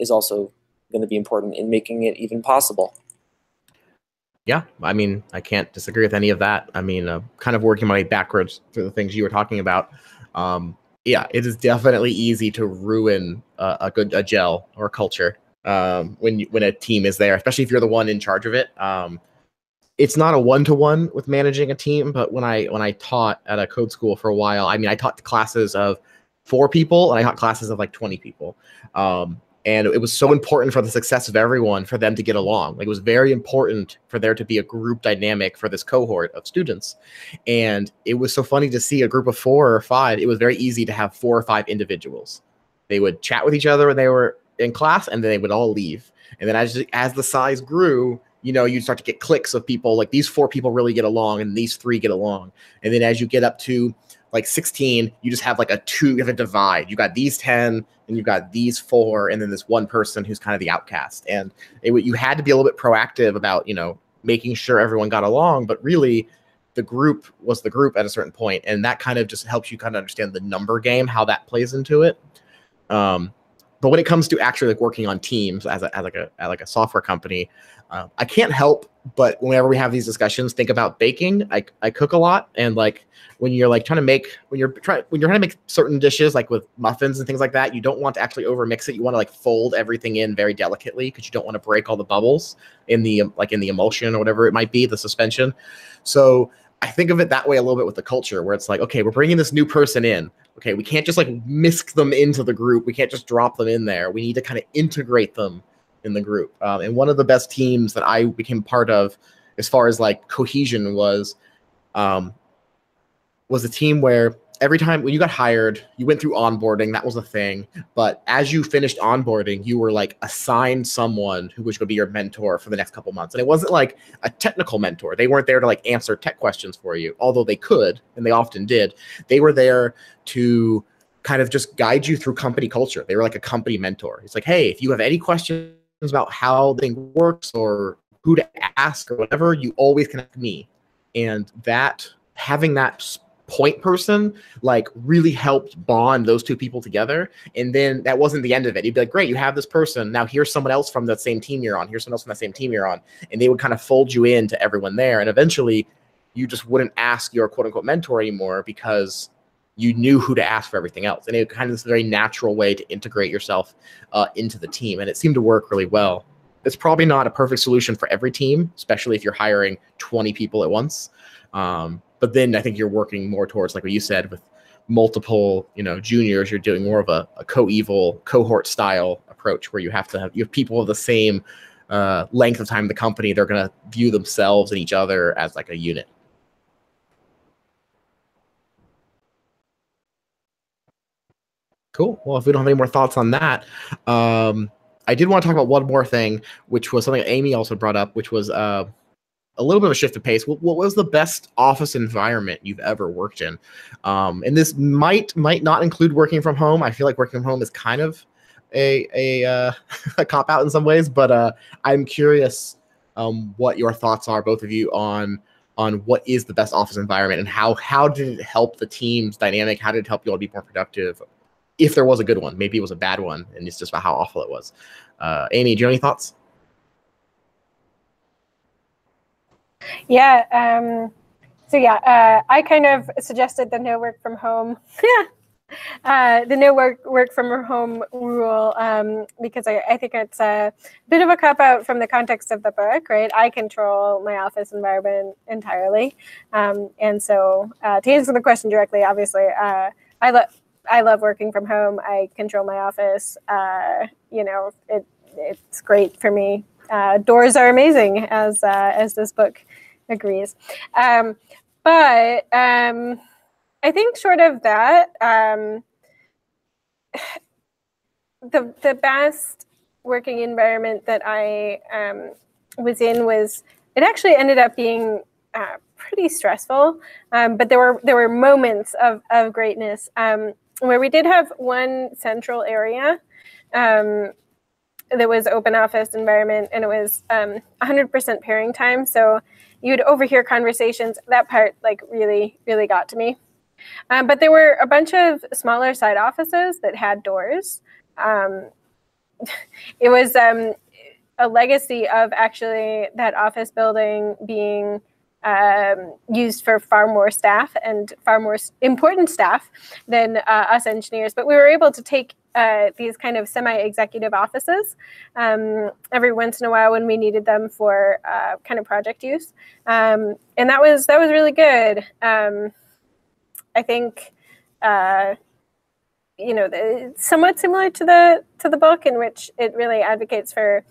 is also going to be important in making it even possible. Yeah, I mean, I can't disagree with any of that. I mean, kind of working my way backwards through the things you were talking about. Yeah, it is definitely easy to ruin a gel or a culture when a team is there, especially if you're the one in charge of it. It's not a one-to-one with managing a team, but when I taught at a code school for a while, I mean, I taught classes of 4 people and I taught classes of like 20 people. And it was so important for the success of everyone for them to get along. Like, it was very important for there to be a group dynamic for this cohort of students. And it was so funny to see a group of 4 or 5. It was very easy to have 4 or 5 individuals. They would chat with each other when they were in class, and then they would all leave. And then as the size grew, you'd start to get cliques of people, like these 4 people really get along and these 3 get along. And then as you get up to like 16, you just have like you have a divide. You got these 10 and you've got these 4, and then this one person who's kind of the outcast. And you had to be a little bit proactive about, making sure everyone got along, but really the group was the group at a certain point. And that kind of just helps you kind of understand the number game, how that plays into it. But when it comes to actually like working on teams as a software company, I can't help but whenever we have these discussions, think about baking. I cook a lot, and like when you're trying to make certain dishes, like with muffins and things like that, you don't want to actually overmix it. You want to like fold everything in very delicately because you don't want to break all the bubbles in the emulsion or whatever it might be, the suspension. So I think of it that way a little bit with the culture, where it's like, okay, we're bringing this new person in. Okay, we can't just like whisk them into the group. We can't just drop them in there. We need to kind of integrate them in the group. And one of the best teams that I became part of, as far as like cohesion, was a team where every time when you got hired, you went through onboarding. That was a thing. But as you finished onboarding, you were like assigned someone who was going to be your mentor for the next couple months. And it wasn't like a technical mentor. They weren't there to like answer tech questions for you, although they could, and they often did. They were there to kind of just guide you through company culture. They were like a company mentor. It's like, hey, if you have any questions about how the thing works or who to ask or whatever, you always connect me. And that having that point person like really helped bond those 2 people together. And then that wasn't the end of it. You'd be like, great, you have this person. Now here's someone else from the same team you're on. Here's someone else from the same team you're on. And they would kind of fold you into everyone there. And eventually you just wouldn't ask your quote unquote mentor anymore because you knew who to ask for everything else. And it kind of this very natural way to integrate yourself into the team. And it seemed to work really well. It's probably not a perfect solution for every team, especially if you're hiring 20 people at once. But then I think you're working more towards, like what you said, with multiple, juniors, you're doing more of a cohort style approach where you have people of the same length of time in the company, they're going to view themselves and each other as like a unit. Cool. Well, if we don't have any more thoughts on that, I did want to talk about one more thing, which was something Amy also brought up, which was a little bit of a shift of pace. What was the best office environment you've ever worked in? And this might not include working from home. I feel like working from home is kind of a cop out in some ways, but I'm curious what your thoughts are, both of you, on what is the best office environment and how did it help the team's dynamic? How did it help you all be more productive? If there was a good one, maybe it was a bad one, and it's just about how awful it was. Amy, do you have any thoughts? Yeah. I kind of suggested the no work from home. The no work from home rule, because I think it's a bit of a cop out from the context of the book, right? I control my office environment entirely, and so to answer the question directly, obviously, I love working from home. I control my office. It's great for me. Doors are amazing, as this book agrees. But I think short of that, the best working environment that I was in it actually ended up being pretty stressful, but there were moments of greatness where we did have one central area that was open office environment, and it was 100% pairing time. So you'd overhear conversations. That part really got to me. But there were a bunch of smaller side offices that had doors. It was a legacy of actually that office building being used for far more staff and far more important staff than us engineers. But we were able to take these kind of semi-executive offices every once in a while when we needed them for kind of project use, and that was really good. I think it's somewhat similar to the book, in which it really advocates for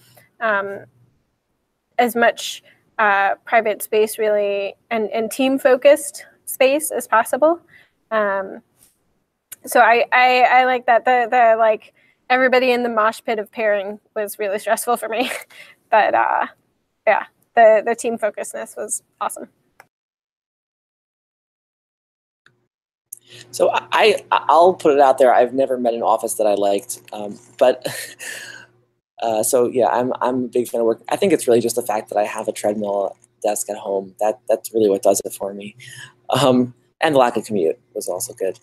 as much private space, really, and team focused space as possible. So I like that. The like everybody in the mosh pit of pairing was really stressful for me, but yeah, the team focusedness was awesome. So I'll put it out there. I've never met an office that I liked, but so yeah, I'm a big fan of work. I think it's really just the fact that I have a treadmill desk at home. That's really what does it for me, and the lack of commute was also good.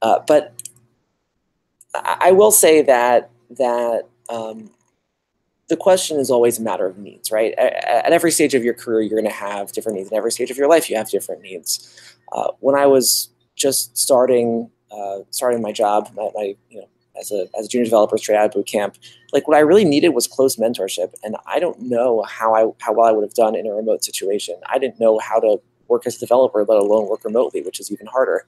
But I will say that the question is always a matter of needs, right? At every stage of your career, you're going to have different needs. At every stage of your life, you have different needs. When I was just starting my job, as a junior developer straight out of boot camp, what I really needed was close mentorship, and I don't know how well I would have done in a remote situation. I didn't know how to work as a developer, let alone work remotely, which is even harder.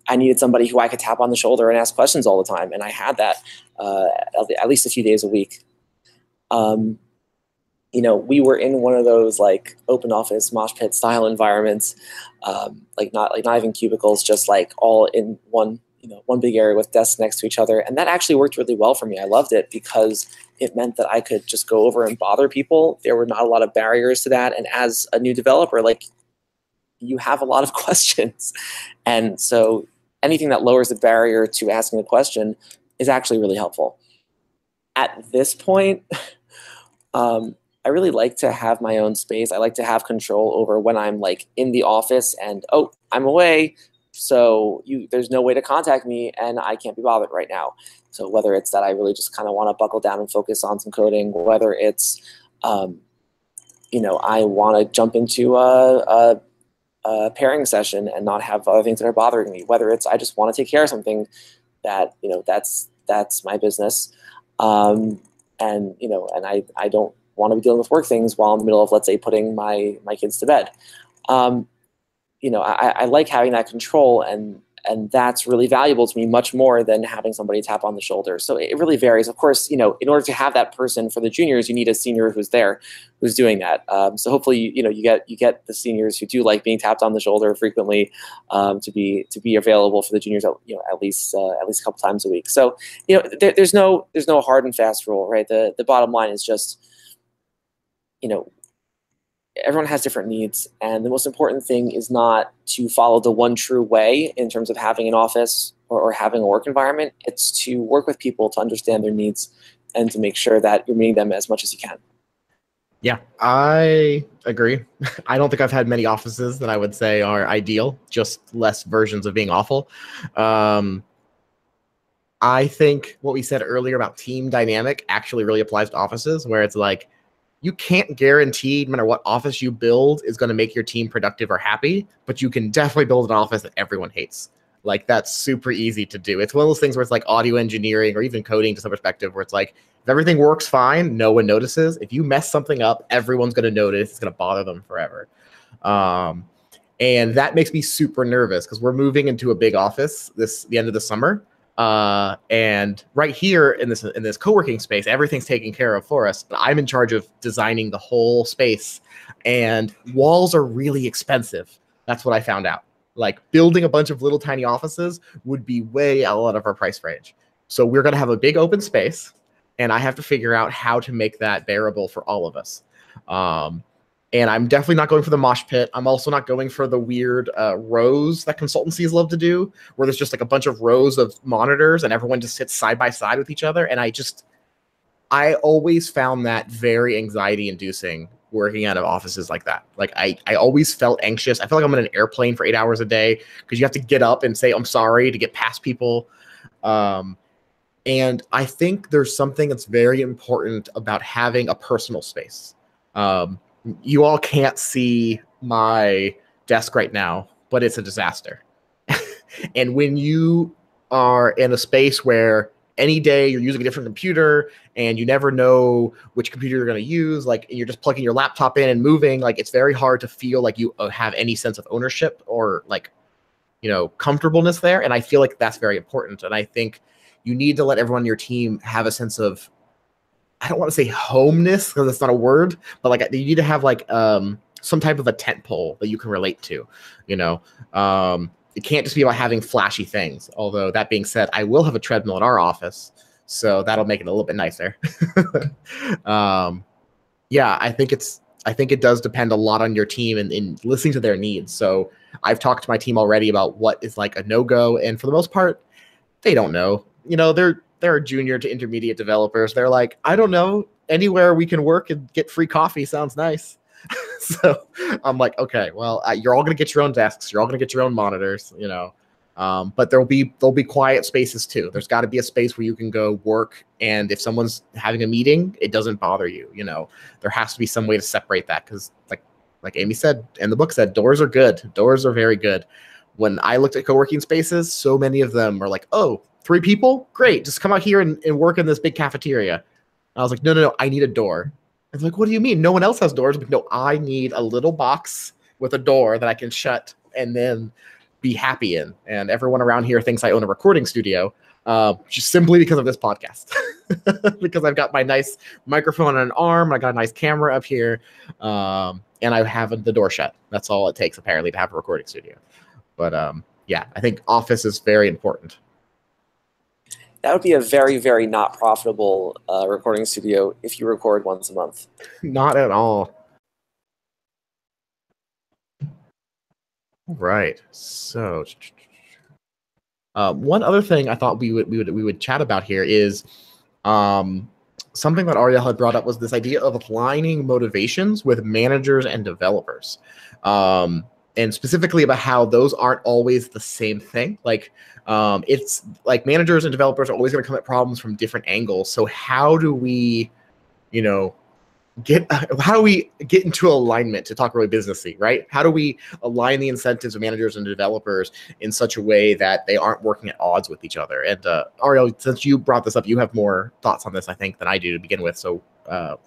I needed somebody who I could tap on the shoulder and ask questions all the time, and I had that at least a few days a week. We were in one of those open office mosh pit style environments, not even cubicles, just all in one big area with desks next to each other, and that actually worked really well for me. I loved it because it meant that I could just go over and bother people. There were not a lot of barriers to that, and as a new developer, you have a lot of questions, and so anything that lowers the barrier to asking a question is actually really helpful. At this point, I really like to have my own space. I like to have control over when I'm in the office and, oh, I'm away, so there's no way to contact me and I can't be bothered right now. So whether it's that I really just kind of want to buckle down and focus on some coding, whether it's, I want to jump into a pairing session and not have other things that are bothering me, whether it's I just want to take care of something that, that's my business. And I don't want to be dealing with work things while in the middle of, let's say, putting my kids to bed. I like having that control, and And that's really valuable to me, much more than having somebody tap on the shoulder. So it really varies. Of course, in order to have that person for the juniors, you need a senior who's there, who's doing that. So hopefully, you get the seniors who do like being tapped on the shoulder frequently, to be available for the juniors, at least a couple times a week. So there's no hard and fast rule, right? The bottom line is just, everyone has different needs, and the most important thing is not to follow the one true way in terms of having an office or having a work environment. It's to work with people to understand their needs and to make sure that you're meeting them as much as you can. Yeah, I agree. I don't think I've had many offices that I would say are ideal, just less versions of being awful. I think what we said earlier about team dynamic actually really applies to offices, where it's like, you can't guarantee no matter what office you build is going to make your team productive or happy, but you can definitely build an office that everyone hates. Like, that's super easy to do. It's one of those things where it's like audio engineering or even coding to some perspective, where it's like, if everything works fine, no one notices. If you mess something up, everyone's going to notice. It's going to bother them forever. And that makes me super nervous because we're moving into a big office the end of the summer. And right here in this co-working space, everything's taken care of for us. But I'm in charge of designing the whole space, and walls are really expensive. That's what I found out. Like, building a bunch of little tiny offices would be way out of our price range. So we're going to have a big open space, and I have to figure out how to make that bearable for all of us. And I'm definitely not going for the mosh pit. I'm also not going for the weird rows that consultancies love to do, where there's just like a bunch of rows of monitors and everyone just sits side by side with each other. And I always found that very anxiety inducing working out of offices like that. Like, I always felt anxious. I feel like I'm in an airplane for 8 hours a day because you have to get up and say, I'm sorry, to get past people. And I think there's something that's very important about having a personal space. You all can't see my desk right now, but it's a disaster. And when you are in a space where any day you're using a different computer and you never know which computer you're going to use, like, you're just plugging your laptop in and moving, like, it's very hard to feel like you have any sense of ownership or like, comfortableness there. And I feel like that's very important. And I think you need to let everyone on your team have a sense of, I don't want to say homeness because that's not a word, but like, you need to have like some type of a tent pole that you can relate to. It can't just be about having flashy things. Although that being said, I will have a treadmill in our office, so that'll make it a little bit nicer. Yeah, I think it does depend a lot on your team and in listening to their needs. So I've talked to my team already about what is like a no-go, and for the most part, they don't know. They're junior to intermediate developers. They're like, I don't know, anywhere we can work and get free coffee sounds nice. So I'm like, okay, well, you're all going to get your own desks. You're all going to get your own monitors, but there'll be quiet spaces too. There's got to be a space where you can go work. And if someone's having a meeting, it doesn't bother you. There has to be some way to separate that. Cause like Amy said, and the book said, doors are good. Doors are very good. When I looked at co-working spaces, so many of them are like, oh, 3 people? Great. Just come out here and work in this big cafeteria. And I was like, no, I need a door. And they're like, what do you mean? No one else has doors. But no, I need a little box with a door that I can shut and then be happy in. And everyone around here thinks I own a recording studio, just simply because of this podcast. Because I've got my nice microphone on an arm. I got a nice camera up here. And I have the door shut. That's all it takes, apparently, to have a recording studio. But yeah, I think office is very important. That would be a very, very not profitable recording studio if you record once a month. Not at all. Right. So, one other thing I thought we would chat about here is something that Ariel had brought up was this idea of aligning motivations with managers and developers. And specifically about how those aren't always the same thing. Like, it's like managers and developers are always going to come at problems from different angles. So how do we, get into alignment, to talk really businessy, right? How do we align the incentives of managers and developers in such a way that they aren't working at odds with each other? And Ariel, since you brought this up, you have more thoughts on this, I think, than I do to begin with. So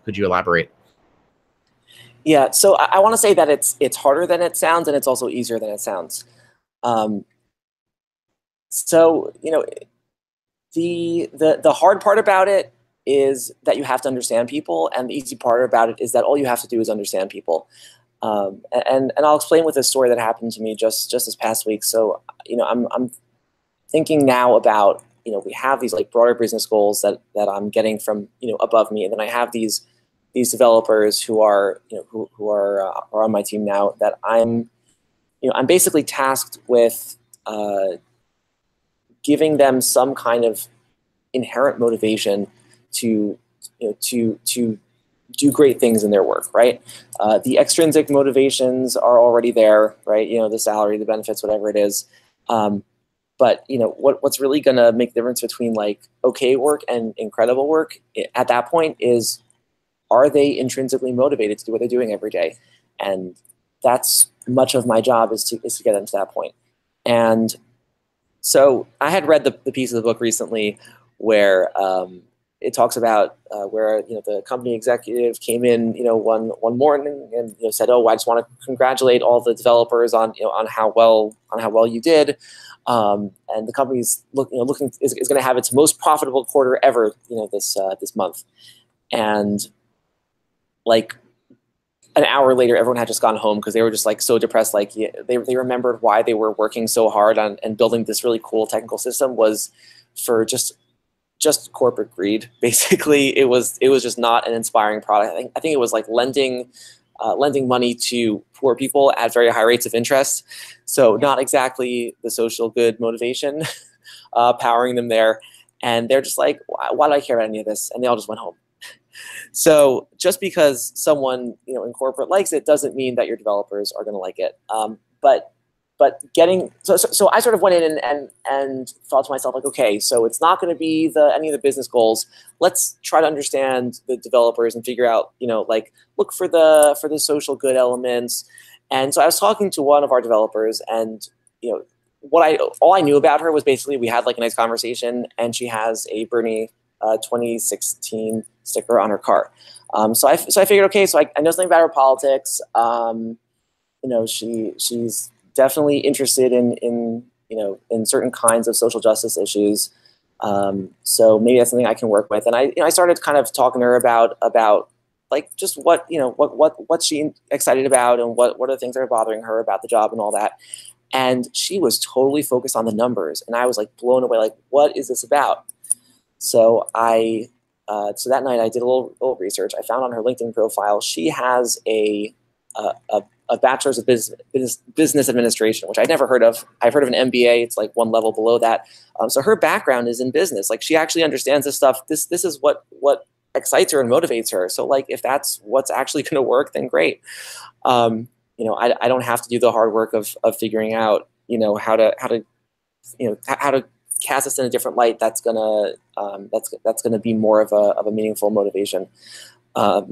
could you elaborate? Yeah, so I want to say that it's harder than it sounds, and it's also easier than it sounds. So, the hard part about it is that you have to understand people, and the easy part about it is that all you have to do is understand people. And I'll explain with a story that happened to me just this past week. So, I'm thinking now about, we have these like broader business goals that I'm getting from, above me, and then I have these developers who are, who are on my team now that I'm basically tasked with giving them some kind of inherent motivation to do great things in their work, right? The extrinsic motivations are already there, right? The salary, the benefits, whatever it is. But what's really going to make the difference between like okay work and incredible work at that point is, are they intrinsically motivated to do what they're doing every day? And that's much of my job is to get them to that point. And so I had read the piece of the book recently where it talks about where the company executive came in one morning and said, "Oh, I just want to congratulate all the developers on on how well you did, and the company's looking is going to have its most profitable quarter ever this month." And like an hour later, everyone had just gone home because they were just like so depressed. Like they remembered why they were working so hard on and building this really cool technical system was for just corporate greed. Basically, it was just not an inspiring product. I think it was like lending money to poor people at very high rates of interest. So not exactly the social good motivation powering them there. And they're just like, why do I care about any of this? And they all just went home. So just because someone in corporate likes it doesn't mean that your developers are going to like it. But getting so I sort of went in and thought to myself like, okay, so it's not going to be any of the business goals. Let's try to understand the developers and figure out like look for the social good elements. And so I was talking to one of our developers, and all I knew about her was basically we had like a nice conversation, and she has a Bernie 2016 sticker on her car. So I figured, okay, so I know something about her politics. She's definitely interested in certain kinds of social justice issues. So maybe that's something I can work with. And I started kind of talking to her about like just what's she excited about, and what are the things that are bothering her about the job and all that. And she was totally focused on the numbers, and I was like blown away. Like, what is this about? So so that night I did a little research. I found on her LinkedIn profile she has a bachelor's of business administration, which I'd never heard of. I've heard of an MBA. It's like one level below that. So her background is in business. Like she actually understands this stuff. This is what excites her and motivates her. So like if that's what's actually going to work, then great. I don't have to do the hard work of figuring out how to cast us in a different light. That's gonna be more of a meaningful motivation. So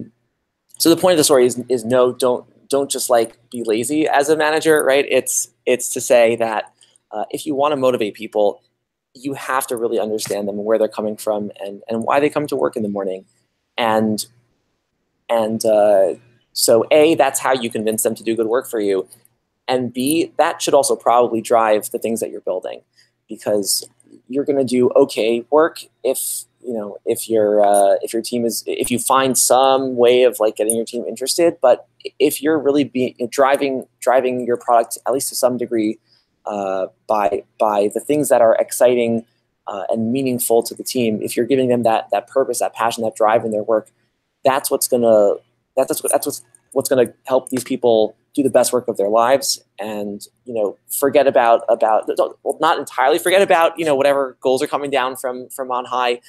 the point of the story is no, don't just like be lazy as a manager, right? It's to say that if you want to motivate people, you have to really understand them and where they're coming from and why they come to work in the morning. And so A, that's how you convince them to do good work for you. And B, that should also probably drive the things that you're building, because you're going to do okay work if your team if you find some way of like getting your team interested. But if you're really driving your product at least to some degree by the things that are exciting and meaningful to the team, if you're giving them that purpose, that passion, that drive in their work, that's what's gonna help these people do the best work of their lives. And forget about not entirely forget about whatever goals are coming down from on high,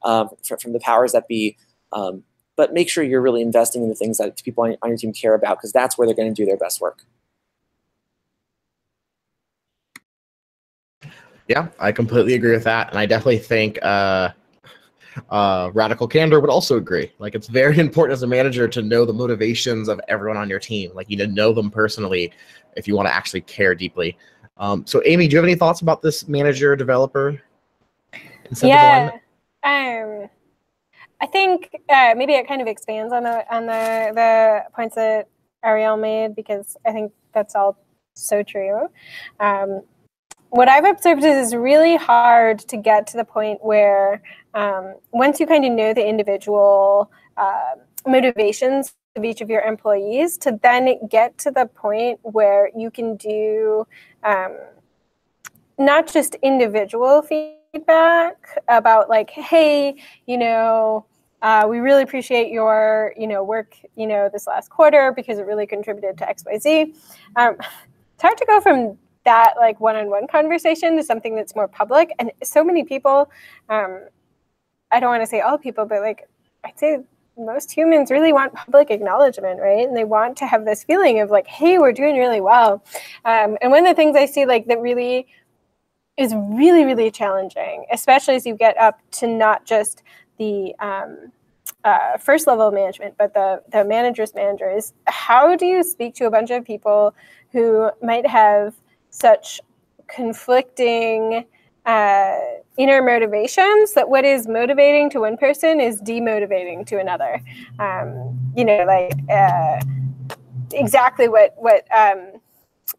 from the powers that be, but make sure you're really investing in the things that people on your team care about, because that's where they're going to do their best work. Yeah, I completely agree with that, and I definitely think Radical Candor would also agree. Like, it's very important as a manager to know the motivations of everyone on your team. Like, you need to know them personally if you want to actually care deeply. So, Amy, do you have any thoughts about this manager-developer incentive alignment? I think maybe it kind of expands on the points that Ariel made, because I think that's all so true. what I've observed is it's really hard to get to the point where once you kind of know the individual motivations of each of your employees, to then get to the point where you can do not just individual feedback about like, hey, you know, we really appreciate your, you know, work, you know, this last quarter because it really contributed to XYZ. It's hard to go from that like one-on-one conversation to something that's more public. And so many people, I don't want to say all people, but like I'd say most humans really want public acknowledgement, right? And they want to have this feeling of like, hey, we're doing really well. And one of the things I see like that really is really, really challenging, especially as you get up to not just the first level of management, but the manager's manager, is how do you speak to a bunch of people who might have such conflicting inner motivations that what is motivating to one person is demotivating to another. You know, like exactly what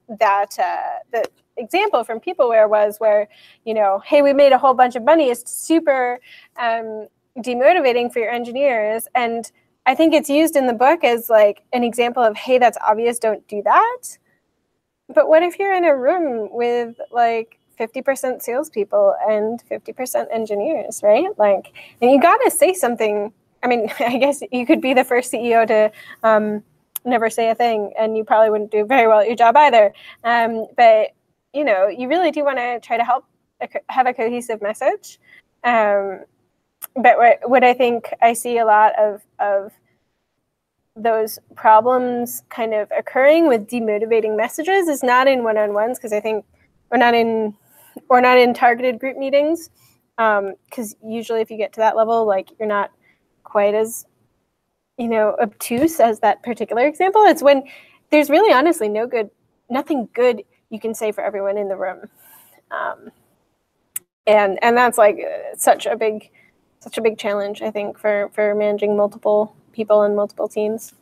the example from Peopleware was, where, you know, hey, we made a whole bunch of money. It's super demotivating for your engineers. And I think it's used in the book as like an example of, hey, that's obvious, don't do that. But what if you're in a room with like 50% salespeople and 50% engineers, right? Like, and you got to say something. I mean, I guess you could be the first CEO to never say a thing, and you probably wouldn't do very well at your job either. But, you know, you really do want to try to help have a cohesive message. But what I think I see a lot of those problems kind of occurring with demotivating messages is not in one-on-ones, because I think we're not in targeted group meetings, because usually if you get to that level, like, you're not quite as, you know, obtuse as that particular example. It's when there's really honestly nothing good you can say for everyone in the room, and that's like such a big challenge, I think, for managing multiple people and multiple teams.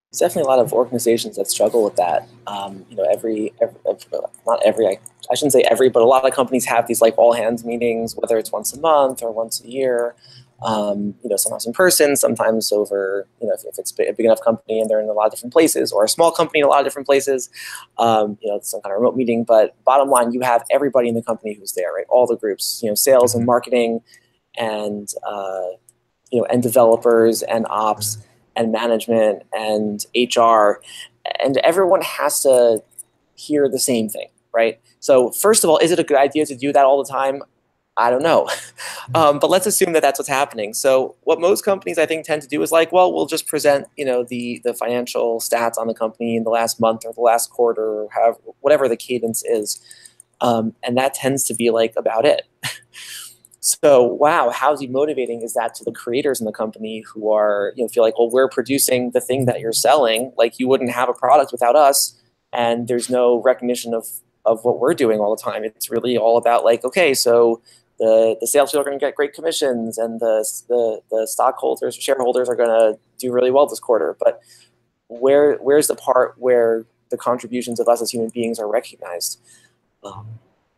There's definitely a lot of organizations that struggle with that. You know, I shouldn't say every, but a lot of companies have these like all hands meetings, whether it's once a month or once a year. You know, sometimes in person, sometimes over, you know, if it's a big enough company and they're in a lot of different places, or a small company in a lot of different places, you know, it's some kind of remote meeting. But bottom line, you have everybody in the company who's there, right? All the groups, you know, sales and marketing, and you know, and developers and ops and management and HR, and everyone has to hear the same thing, right? So first of all, is it a good idea to do that all the time? I don't know. But let's assume that that's what's happening. So what most companies, I think, tend to do is like, well, we'll just present, you know, the financial stats on the company in the last month or the last quarter, or however, whatever the cadence is. And that tends to be like about it. So, wow, how demotivating is that to the creators in the company who are, you know, feel like, well, we're producing the thing that you're selling. Like, you wouldn't have a product without us, and there's no recognition of what we're doing all the time. It's really all about like, okay, so the sales people are going to get great commissions, and the stockholders or shareholders are going to do really well this quarter. But where's the part where the contributions of us as human beings are recognized?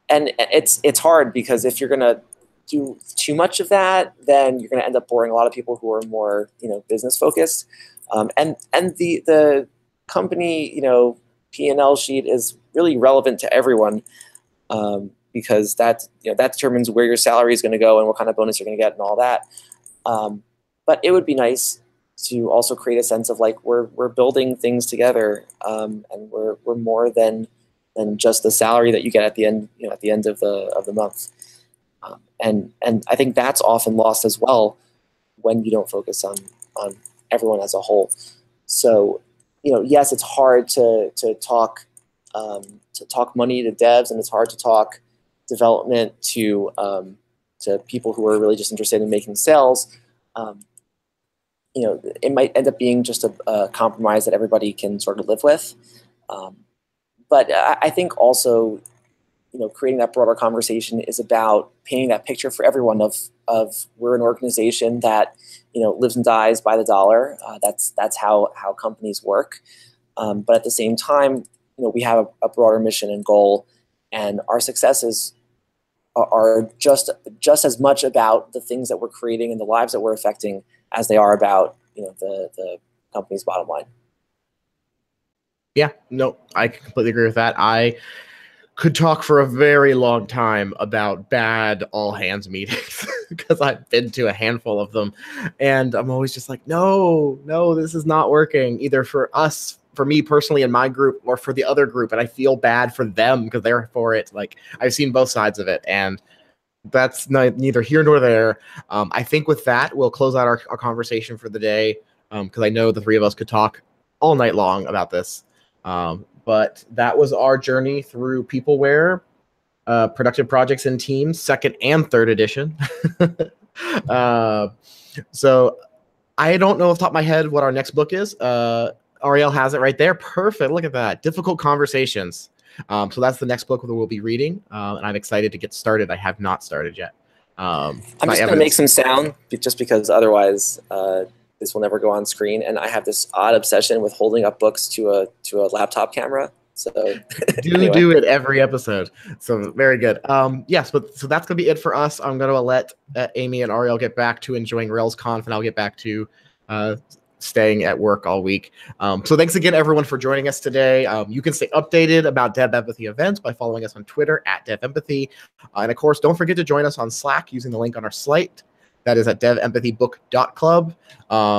And it's hard, because if you're going to do too much of that, then you're going to end up boring a lot of people who are more, you know, business focused. And the company, you know, P&L sheet is really relevant to everyone, because that determines where your salary is going to go and what kind of bonus you're going to get and all that. But it would be nice to also create a sense of like we're building things together, and we're more than just the salary that you get at the end, you know, at the end of the month. And I think that's often lost as well when you don't focus on everyone as a whole. So, you know, yes, it's hard to talk money to devs, and it's hard to talk development to people who are really just interested in making sales. You know, it might end up being just a compromise that everybody can sort of live with. But I think also, you know, creating that broader conversation is about painting that picture for everyone of we're an organization that, you know, lives and dies by the dollar. That's how companies work. But at the same time, we have a broader mission and goal, and our successes are just as much about the things that we're creating and the lives that we're affecting as they are about the company's bottom line. Yeah, no, I completely agree with that. I could talk for a very long time about bad all hands meetings because I've been to a handful of them, and I'm always just like, no, this is not working either for us, for me personally in my group, or for the other group, and I feel bad for them because they're for it. Like, I've seen both sides of it, and that's neither here nor there. I think with that, we'll close out our conversation for the day, because I know the three of us could talk all night long about this. But that was our journey through Peopleware, Productive Projects and Teams, 2nd and 3rd edition. So I don't know off the top of my head what our next book is. Ariel has it right there. Perfect. Look at that. Difficult Conversations. So that's the next book that we'll be reading, and I'm excited to get started. I have not started yet. I'm just going to make some sound just because otherwise this will never go on screen, and I have this odd obsession with holding up books to a laptop camera. So anyway. do it every episode. So very good. Yes, but so that's gonna be it for us. I'm gonna let Amy and Ariel get back to enjoying RailsConf, and I'll get back to staying at work all week. So thanks again, everyone, for joining us today. You can stay updated about Dev Empathy events by following us on Twitter at DevEmpathy, and of course, don't forget to join us on Slack using the link on our slate. That is at devempathybook.club.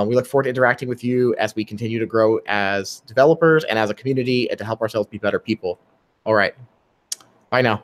We look forward to interacting with you as we continue to grow as developers and as a community, and to help ourselves be better people. All right. Bye now.